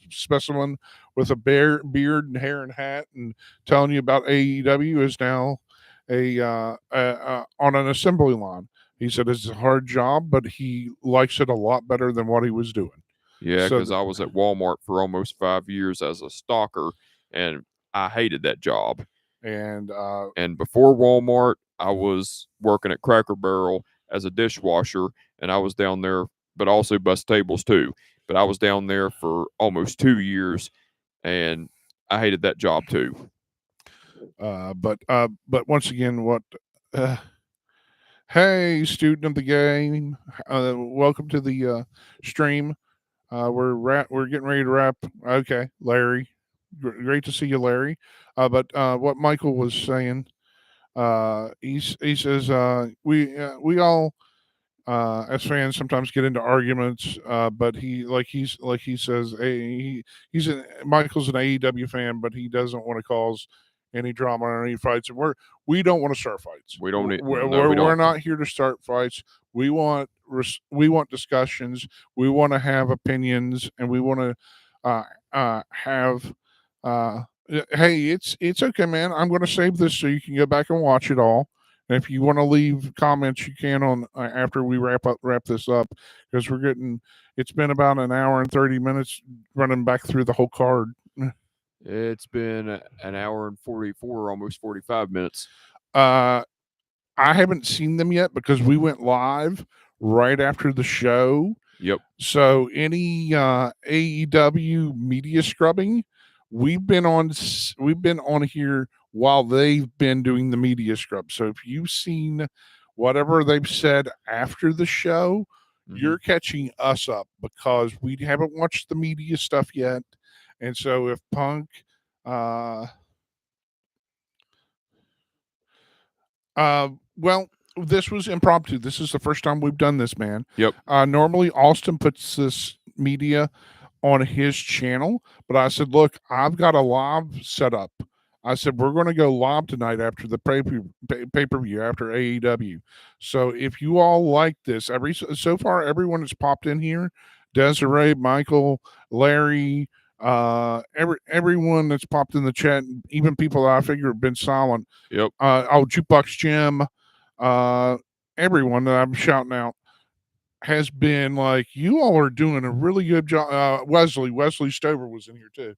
specimen with a beard and hair and hat, and telling you about AEW, is now on an assembly line. He said it's a hard job, but he likes it a lot better than what he was doing. Yeah, So because I was at Walmart for almost 5 years as a stalker, and I hated that job. and And before Walmart, I was working at Cracker Barrel as a dishwasher, and I was down there, but also bus tables too. But I was down there for almost 2 years, and I hated that job too. But once again, what? Uh, hey, student of the game, welcome to the stream. We're getting ready to wrap. Okay, Larry, great to see you, Larry. But what Michael was saying, he says we all as fans sometimes get into arguments, but he says Michael's an AEW fan, but he doesn't want to cause any drama or any fights, and we don't want to start fights. We don't. We're don't. not here to start fights. We want discussions. We want to have opinions, and we want to have. Hey, it's okay, man. I'm going to save this so you can go back and watch it all. And if you want to leave comments, you can on after we wrap this up, because it's been about an hour and 30 minutes running back through the whole card. It's been an hour and 44, almost 45 minutes. I haven't seen them yet because we went live right after the show. Yep. So any AEW media scrubbing, we've been on here while they've been doing the media scrub. So if you've seen whatever they've said after the show, you're catching us up because we haven't watched the media stuff yet. And so if Punk well, this was impromptu. This is the first time we've done this, man. Yep. Normally Austin puts this media on his channel, but I said, look, I've got a live set up. I said, we're going to go live tonight after the pay-per-view, after AEW. So if you all like this, so far, everyone that's popped in here, Desiree, Michael, Larry, everyone that's popped in the chat, even people that I figure have been silent. Yep. Jukebox Jim, everyone that I'm shouting out has been like, you all are doing a really good job. Wesley Stover was in here too.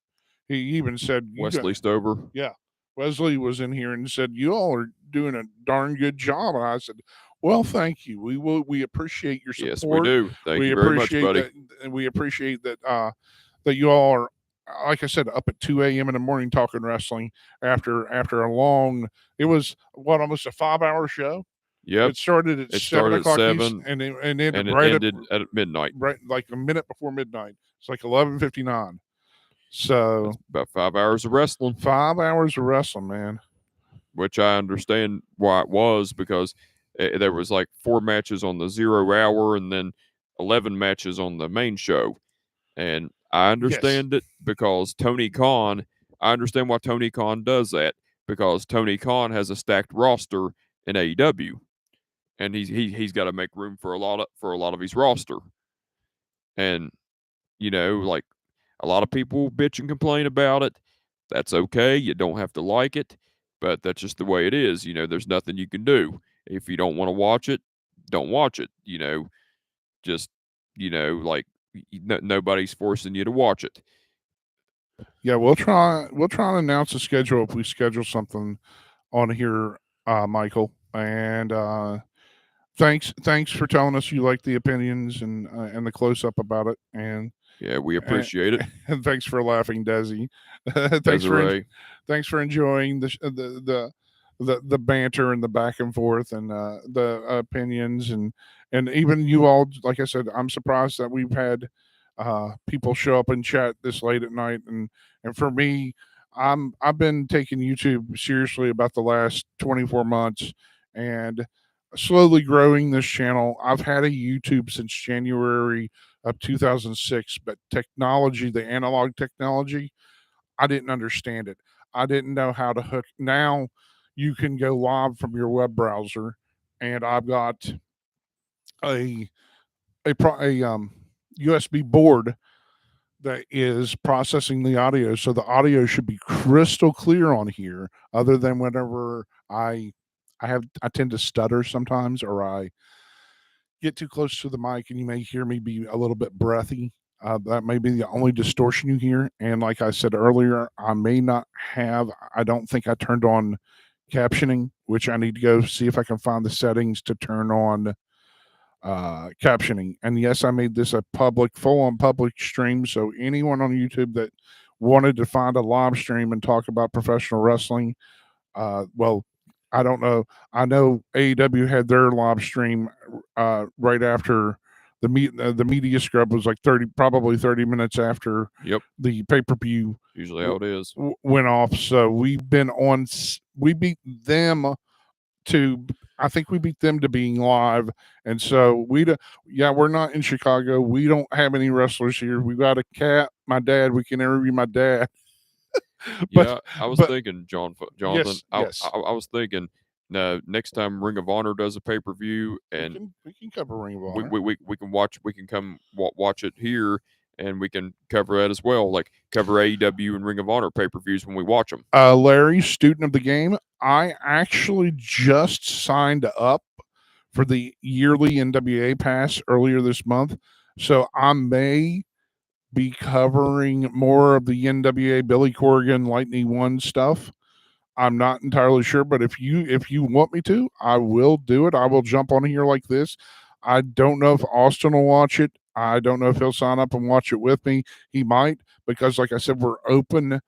He even said Wesley Stover. Yeah, Wesley was in here and said you all are doing a darn good job. And I said, well, thank you. We appreciate your support. Yes, we do. Thank you very much, buddy. And we appreciate that that you all are, like I said, up at 2 a.m. in the morning talking wrestling after a long. It was almost a 5-hour show. Yep. It started at 7 o'clock East, and it ended at midnight. Right, like a minute before midnight. It's like 11:59. So that's about 5 hours of wrestling. 5 hours of wrestling, man. Which I understand why it was, because there was like 4 matches on the 0 hour and then 11 matches on the main show. And I understand it because Tony Khan. I understand why Tony Khan does that because Tony Khan has a stacked roster in AEW, and he's got to make room for a lot of his roster. And like a lot of people bitch and complain about it. That's okay. You don't have to like it, but that's just the way it is. There's nothing you can do. If you don't want to watch it, don't watch it. Just like nobody's forcing you to watch it. Yeah, we'll try and announce a schedule if we schedule something on here, Michael. And thanks for telling us you like the opinions and the close up about it. And yeah, we appreciate it. And thanks for laughing, Desi. Thanks for enjoying the banter and the back and forth and the opinions and even you all. Like I said, I'm surprised that we've had people show up and chat this late at night. And for me, I've been taking YouTube seriously about the last 24 months and slowly growing this channel. I've had a YouTube since January of 2006, but technology, the analog technology, I didn't understand it. I didn't know how to hook. Now you can go live from your web browser, and I've got a USB board that is processing the audio, so the audio should be crystal clear on here. Other than whenever I tend to stutter sometimes, or I get too close to the mic, and you may hear me be a little bit breathy. That may be the only distortion you hear. And like I said earlier, I may not have. I don't think I turned on captioning, which I need to go see if I can find the settings to turn on captioning. And yes, I made this a full on public stream. So anyone on YouTube that wanted to find a live stream and talk about professional wrestling, well, I don't know. I know AEW had their live stream right after the media scrub was like probably 30 minutes after the pay-per-view usually how it is went off. So we beat them to, I think we beat them to being live. And so we're not in Chicago. We don't have any wrestlers here. We got a cat, my dad. We can interview my dad. Yeah, I was thinking, Jonathan. Yes. I was thinking, next time Ring of Honor does a pay per view, and we can cover Ring of Honor. We can watch. We can come watch it here, and we can cover that as well. Like cover AEW and Ring of Honor pay per views when we watch them. Larry, student of the game, I actually just signed up for the yearly NWA pass earlier this month, so I may be covering more of the NWA Billy Corgan Lightning One stuff. I'm not entirely sure, but if you want me to, I will do it. I will jump on here like this. I don't know if Austin will watch it. I don't know if he'll sign up and watch it with me. He might, because like I said, we're open.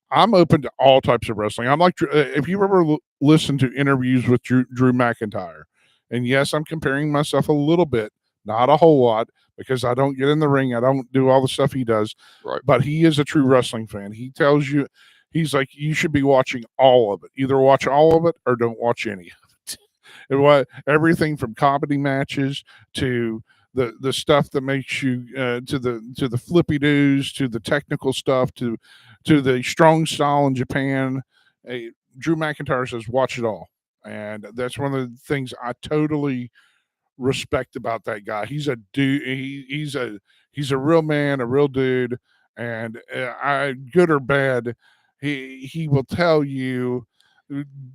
I'm open to all types of wrestling. I'm like, if you ever listen to interviews with Drew McIntyre, and yes, I'm comparing myself a little bit, not a whole lot, because I don't get in the ring. I don't do all the stuff he does. Right. But he is a true wrestling fan. He tells you, he's like, you should be watching all of it. Either watch all of it or don't watch any of it. It was everything from comedy matches to the stuff that makes you to the flippy doos, to the technical stuff, to the strong style in Japan. Drew McIntyre says, watch it all. And that's one of the things I totally respect about that guy. He's a dude. He's a real man, a real dude. And good or bad, he will tell you,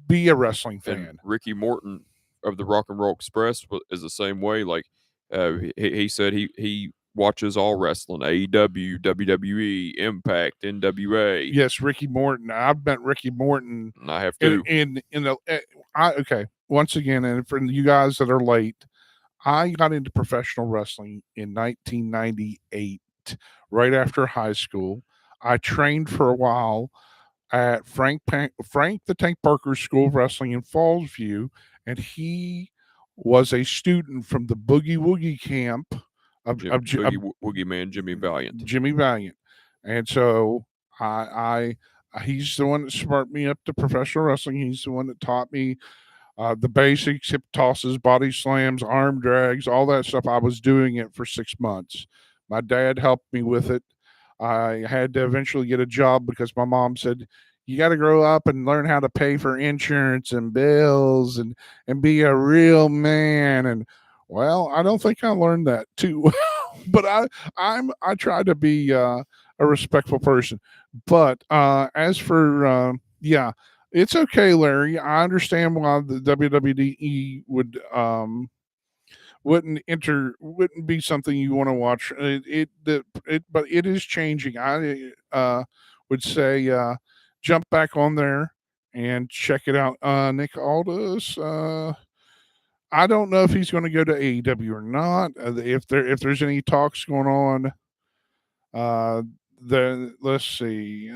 be a wrestling fan. And Ricky Morton of the Rock and Roll Express is the same way. Like he said, he watches all wrestling: AEW, WWE, Impact, NWA. Yes, Ricky Morton. I've met Ricky Morton. And I have to. Okay. Once again, and for you guys that are late, I got into professional wrestling in 1998, right after high school. I trained for a while at Frank the Tank Parker's School of Wrestling in Fallsview, and he was a student from the Boogie Woogie camp of Woogie Man Jimmy Valiant. Jimmy Valiant, and so I he's the one that sparked me up to professional wrestling. He's the one that taught me the basics: hip tosses, body slams, arm drags, all that stuff. I was doing it for 6 months. My dad helped me with it. I had to eventually get a job because my mom said, you got to grow up and learn how to pay for insurance and bills and be a real man. And well, I don't think I learned that too well, but I try to be a respectful person. But as for yeah, it's okay, Larry. I understand why the WWE wouldn't be something you want to watch. But it is changing. I would say jump back on there and check it out. Nick Aldis. I don't know if he's going to go to AEW or not. If there's any talks going on, uh, let's see.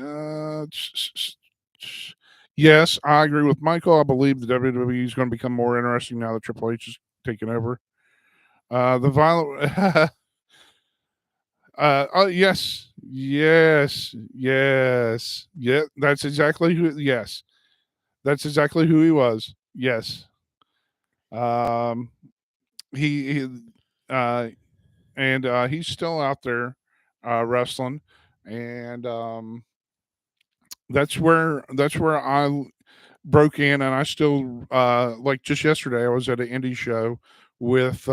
Yes, I agree with Michael. I believe the WWE is going to become more interesting now that Triple H is taking over. The violent. Oh yes, yes, yes, yeah. That's exactly who. Yes, that's exactly who he was. Yes. Um. He uh, and he's still out there, wrestling, and that's where I broke in, and I still like just yesterday I was at an indie show with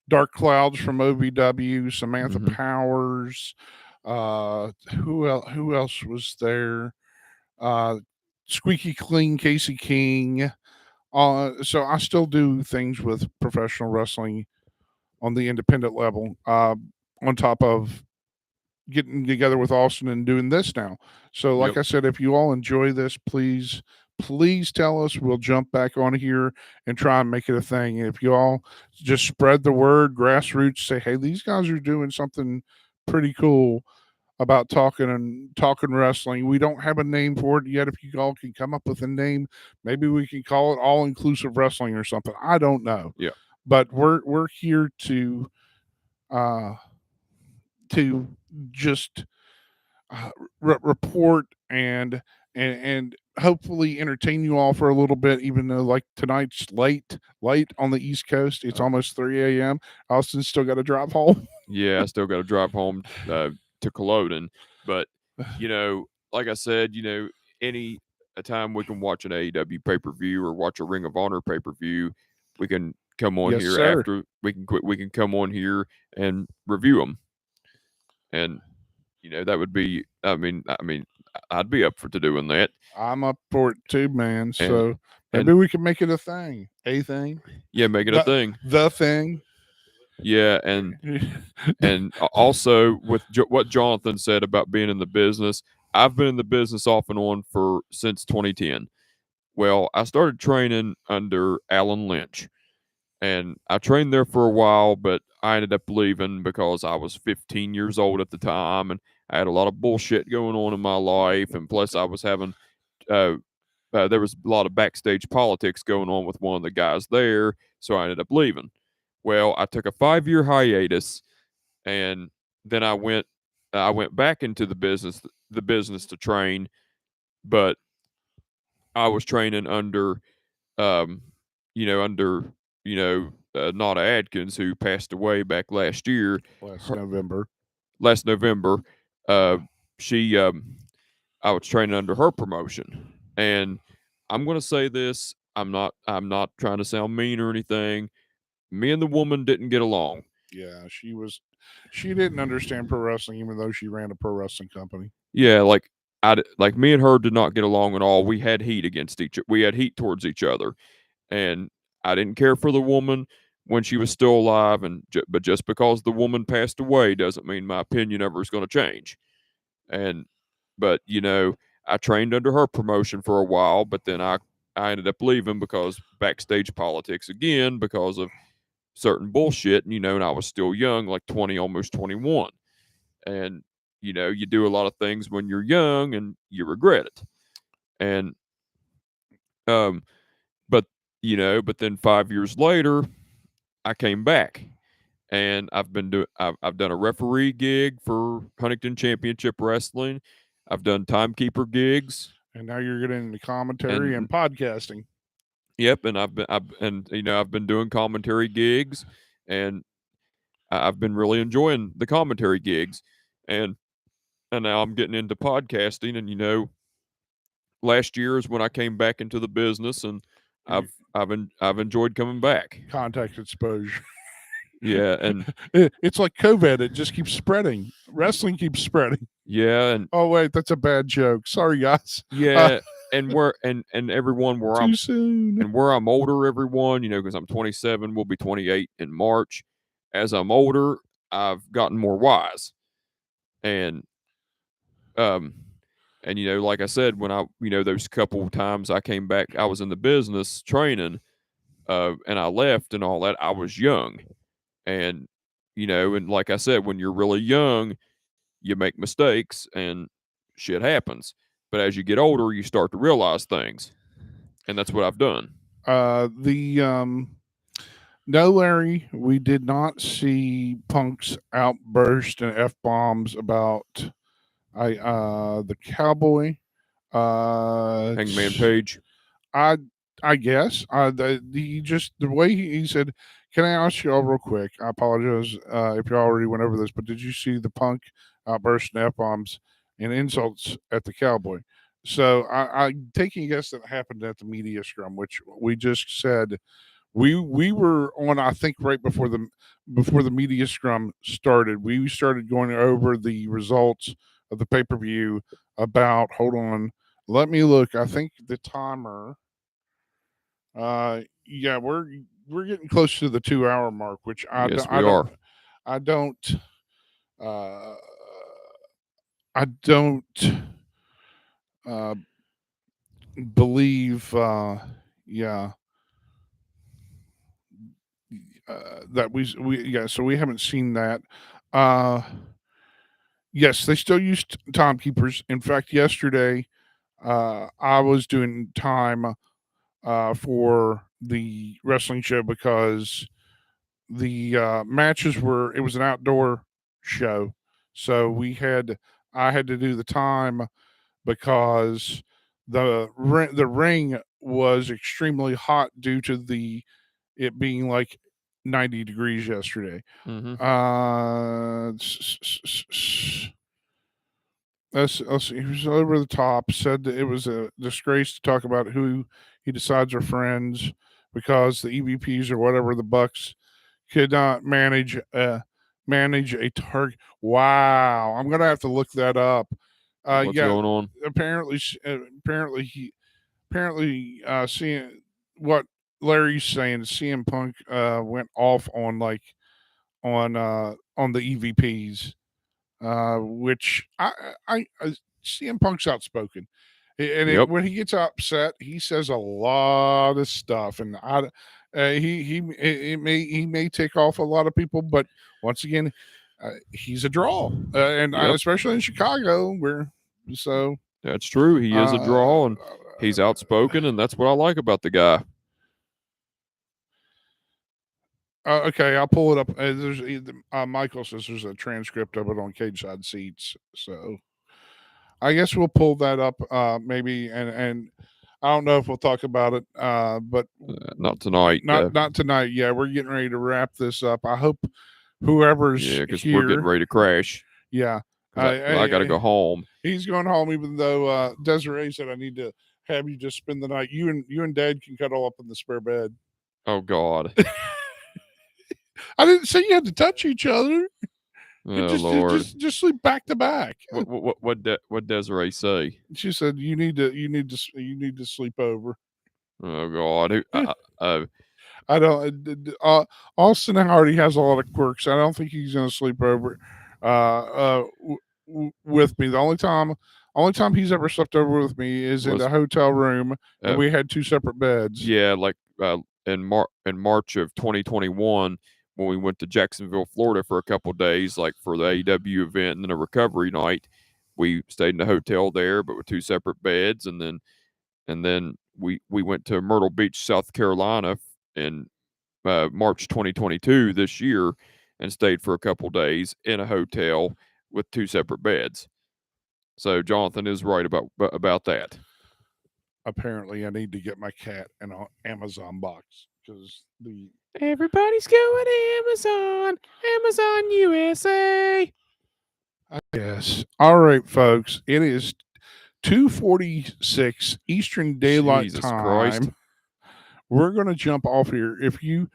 Dark Clouds from OVW, Samantha Mm-hmm. Powers, who else was there? Uh, Squeaky Clean, Casey King. So I still do things with professional wrestling on the independent level. On top of getting together with Austin and doing this now. So, like Yep. I said, if you all enjoy this, please tell us. We'll jump back on here and try and make it a thing. And if you all just spread the word, grassroots, say, hey, these guys are doing something pretty cool about talking wrestling. We don't have a name for it yet. If you all can come up with a name, maybe we can call it all inclusive wrestling or something. I don't know. Yeah. But we're here uh to just report and hopefully entertain you all for a little bit, even though like tonight's late on the East Coast. It's Uh, almost 3 a.m. Austin's still got to drive home. yeah, I still got to drive home to Culloden, but like I said, any a time we can watch an AEW pay per view or watch a Ring of Honor pay per view, we can come on Yes, here sir. after we can come on here and review them, and that would be. I mean, I'd be up for to doing that, I'm up for it too, man. and So maybe and we can make it a thing. A thing. yeah, make it a The thing. the thing. Yeah, and also with what Jonathan said about being in the business, I've been in the business off and on for since 2010. Well, I started training under Alan Lynch, and I trained there for a while, but I ended up leaving because I was 15 years old at the time, and I had a lot of bullshit going on in my life, and plus I was having uh, there was a lot of backstage politics going on with one of the guys there, so I ended up leaving. Well, I took a 5-year hiatus, and then I went back into the business to train, but I was training um under Nada Adkins, who passed away back last year. Last Her, November. last November. She I was training under her promotion, and I'm going to say this. I'm not trying to sound mean or anything. Me and the woman didn't get along. Yeah, she didn't understand pro wrestling, even though she ran a pro wrestling company. Yeah, like me and her did not get along at all. We had heat against each. We had heat towards each other, and I didn't care for the woman when she was still alive. But just because the woman passed away doesn't mean my opinion of her is going to change. And but I trained under her promotion for a while, but then I ended up leaving because backstage politics again because of certain bullshit. And I was still young, like 20, almost 21, and you do a lot of things when you're young and you regret it. And um but but then 5 years later I came back, and I've done a referee gig for Huntington Championship Wrestling. I've done timekeeper gigs, And now you're getting into commentary and and podcasting. yep, and I've been doing commentary gigs, and I've been really enjoying the commentary gigs. And and now I'm getting into podcasting. And last year is when I came back into the business, and I've enjoyed coming back. Contact exposure. Yeah, and It's like COVID. It just keeps spreading. Wrestling keeps spreading. yeah, and Oh wait, that's a bad joke. Sorry, guys. yeah, and everyone Too soon. where I'm older, everyone, because I'm 27, we'll be 28 in March. As I'm older, I've gotten more wise, and um, like I said, when those couple of times I came back, I was in the business training, and I left and all that. I was young, and and like I said, when you're really young, you make mistakes and shit happens. But as you get older, you start to realize things, and that's what I've done. No, Larry, we did not see Punk's outburst and f bombs about the cowboy. Hangman Page. I I guess the way he said. Can I ask you all real quick? I apologize if you already went over this, but did you see the Punk outburst and f bombs and insults at the cowboy? So I'm taking a guess that happened at the media scrum, which we just said we were on. I think right before the media scrum started, we started going over the results of the pay per view. About hold on, let me look. I think the timer. Yeah, we're getting close to the 2 hour mark, which Yes, we are. I don't uh I don't uh believe yeah that we yeah, so we haven't seen that. uh yes, they still use timekeepers. In fact, yesterday I was doing time for the wrestling show because the matches were, it was an outdoor show, so I had to do the time because the ring was extremely hot due to it being like 90 degrees yesterday. Mm-hmm. Let's see. He was over the top. Said that it was a disgrace to talk about who he decides are friends because the EVPs or whatever the Bucks could not manage a target. Wow, I'm gonna have to look that up. What's Yeah, going on? apparently, seeing what Larry's saying, CM Punk went off on on the EVPs, which CM Punk's outspoken, and Yep. when he gets upset, he says a lot of stuff, and he may tick off a lot of people, but once again, he's a draw, and Yep. especially in Chicago, where so That's true. He is a draw, and he's outspoken, and that's what I like about the guy. Okay, I'll pull it up. There's Michael says there's a transcript of it on Cage Side Seats, so I guess we'll pull that up maybe, and I don't know if we'll talk about it, but Not tonight. Not tonight. Yeah, we're getting ready to wrap this up. I hope whoever's because here, we're getting ready to crash. Yeah, I got to go home. He's going home, even though Desiree said I need to have you just spend the night. You and Dad can cuddle up in the spare bed. Oh God. I didn't say you had to touch each other. Oh Lord. Just sleep back to back. What Desiree say? She said you need to sleep over. Oh God. I don't. Austin Hardy has a lot of quirks. I don't think he's going to sleep over with me. The only time he's ever slept over with me is in the hotel room, and we had two separate beds. Yeah, like in March of 2021, when we went to Jacksonville, Florida for a couple of days, like for the AEW event and then a recovery night. We stayed in a hotel there, but with two separate beds, and then we went to Myrtle Beach, South Carolina, in March 2022 this year, and stayed for a couple days in a hotel with two separate beds. So Jonathan is right about that. Apparently, I need to get my cat an Amazon box because everybody's going to Amazon USA. Yes. All right, folks. It is 2:46 Eastern Daylight Jesus Christ. Time. We're going to jump off here. If you,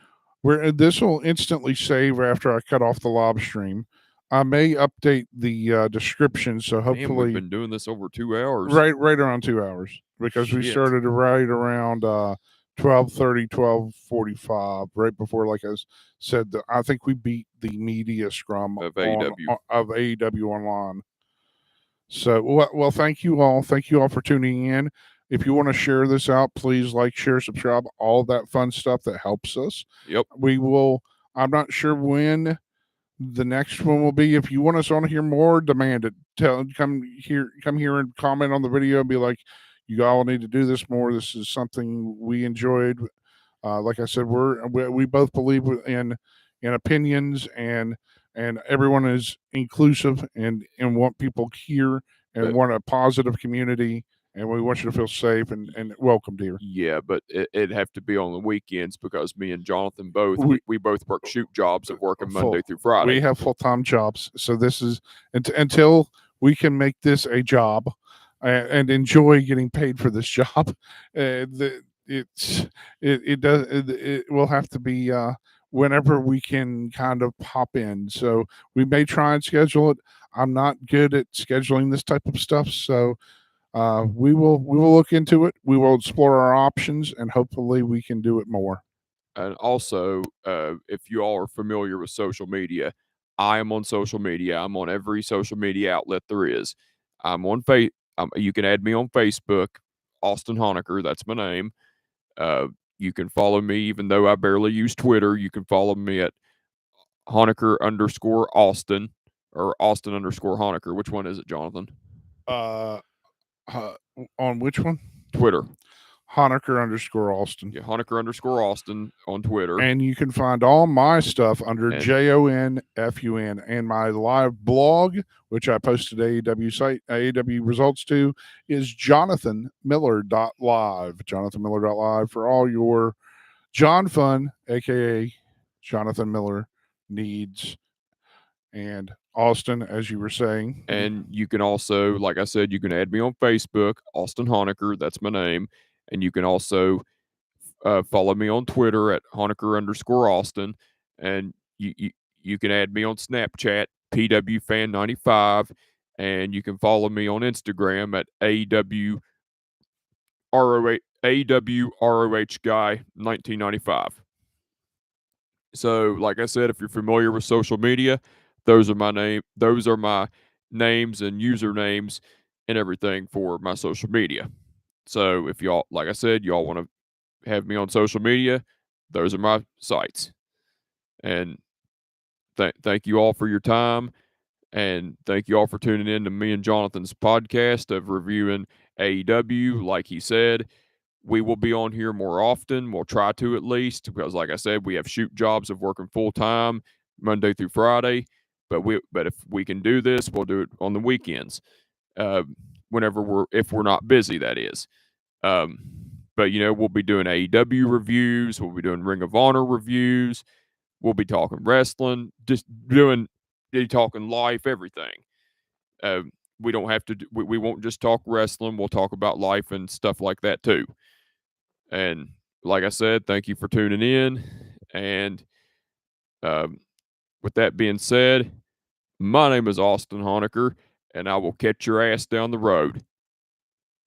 this will instantly save after I cut off the live stream. I may update the description, so Man, we've hopefully been doing this over 2 hours. right around 2 hours, because we Shit. started right around 12:30, 12:45, right before, like I said, I think we beat the media scrum Of on AEW. of AEW Online. So, well, thank you all. Thank you all for tuning in. If you want to share this out, please like, share, subscribe, all that fun stuff that helps us. Yep. We will. I'm not sure when the next one will be. If you want us on here more, demand it. Come here and comment on the video and be like, you all need to do this more. This is something we enjoyed. Like I said, we both believe in opinions, and everyone is inclusive, and want people here, and But- want a positive community, and we want you to feel safe and welcomed here. Yeah, but it'd have to be on the weekends because me and Jonathan both We- we both work shoot jobs of working Full- Monday through Friday. We have full-time jobs, so this is until we can make this a job and enjoy getting paid for this job. It will have to be whenever we can kind of pop in. So we may try and schedule it. I'm not good at scheduling this type of stuff, so we will look into it. We will explore our options, and hopefully we can do it more. And also, if you all are familiar with social media, I am on social media. I'm on every social media outlet there is. I'm on you can add me on Facebook, Austin Honecker. That's my name. You can follow me, even though I barely use Twitter. You can follow me at Honecker_Austin or Austin_Honecker. Which one is it, Jonathan? On which one? Twitter. Honecker_Austin. Yeah, Honecker_Austin on Twitter. And you can find all my stuff under And- JONFUN, and my live blog, which I posted AEW site, AEW results to, is jonathanmiller.live. Jonathanmiller.live for all your John Fun, aka Jonathan Miller, needs. And Austin, as you were saying. And you can also, like I said, you can add me on Facebook, Austin Honecker. That's my name. And you can also follow me on Twitter at Honecker_Austin. And you can add me on Snapchat, PWFan95. And you can follow me on Instagram at AEW ROH Guy 1995. So, like I said, if you're familiar with social media, those are my names and usernames and everything for my social media. So if y'all, like I said, y'all want to have me on social media, those are my sites. And thank you all for your time. And thank you all for tuning in to me and Jonathan's podcast of reviewing AEW. Like he said, we will be on here more often. We'll try to, at least, because like I said, we have shoot jobs of working full time Monday through Friday. But if we can do this, we'll do it on the weekends. If we're not busy, that is. But we'll be doing AEW reviews. We'll be doing Ring of Honor reviews. We'll be talking wrestling, just talking life, everything. We don't have to. We won't just talk wrestling. We'll talk about life and stuff like that too. And like I said, thank you for tuning in. And with that being said, my name is Austin Honecker, and I will catch your ass down the road.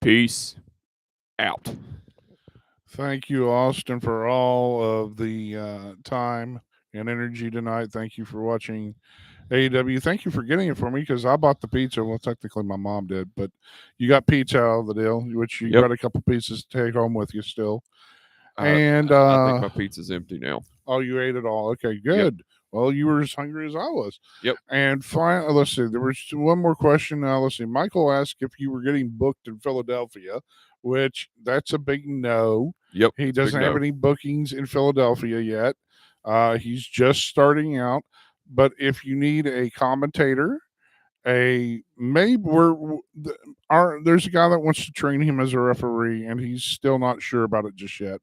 Peace out. Thank you, Austin, for all of the time and energy tonight. Thank you for watching AEW. Thank you for getting it for me, because I bought the pizza. Well, technically my mom did, but you got pizza out of the deal, which you got a couple pieces to take home with you still. And I think my pizza's empty now. Oh, you ate it all. Okay, good. Yep. Well, you were as hungry as I was. Yep. And finally, let's see. There was one more question. Let's see. Michael asked if you were getting booked in Philadelphia, which that's a big no. Yep. He doesn't have any bookings in Philadelphia yet. He's just starting out. But if you need a commentator, there's a guy that wants to train him as a referee, and he's still not sure about it just yet.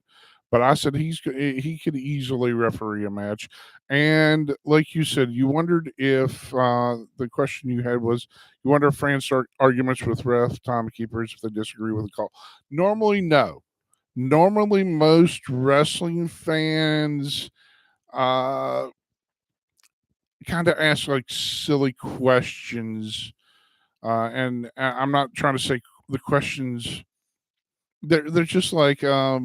but I said he could easily referee a match. And like you said, you wondered if the question you had was, you wonder if fans start arguments with ref timekeepers if they disagree with the call. Normally, no. Normally, most wrestling fans kind of ask like silly questions, and I'm not trying to say the questions. They're just like uh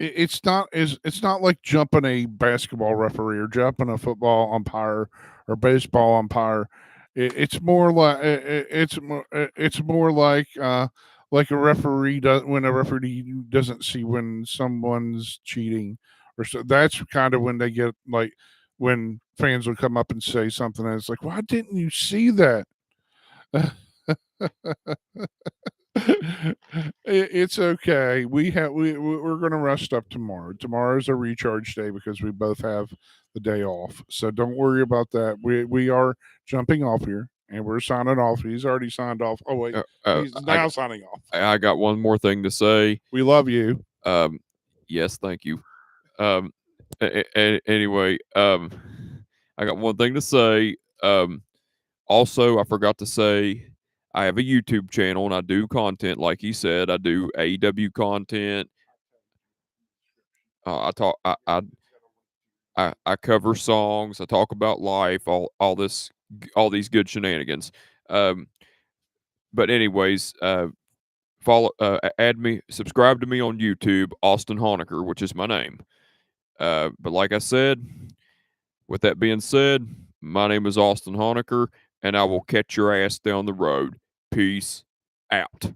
it's not like jumping a basketball referee or jumping a football umpire or baseball umpire. It's more like it's more like a referee does when a referee doesn't see when someone's cheating, or so that's kind of when they get like when fans will come up and say something and it's like, why didn't you see that? It's okay. We're gonna rest up tomorrow. Tomorrow's a recharge day because we both have the day off. So don't worry about that. We are jumping off here and we're signing off. He's already signed off. Oh wait, he's now signing off. I got one more thing to say. We love you. Yes, thank you. Anyway, I got one thing to say. Also, I forgot to say, I have a YouTube channel and I do content, like he said. I do AEW content. I talk. I cover songs. I talk about life. All these good shenanigans. But anyways, follow, add me, subscribe to me on YouTube, Austin Honecker, which is my name. But like I said, with that being said, my name is Austin Honecker, and I will catch your ass down the road. Peace out.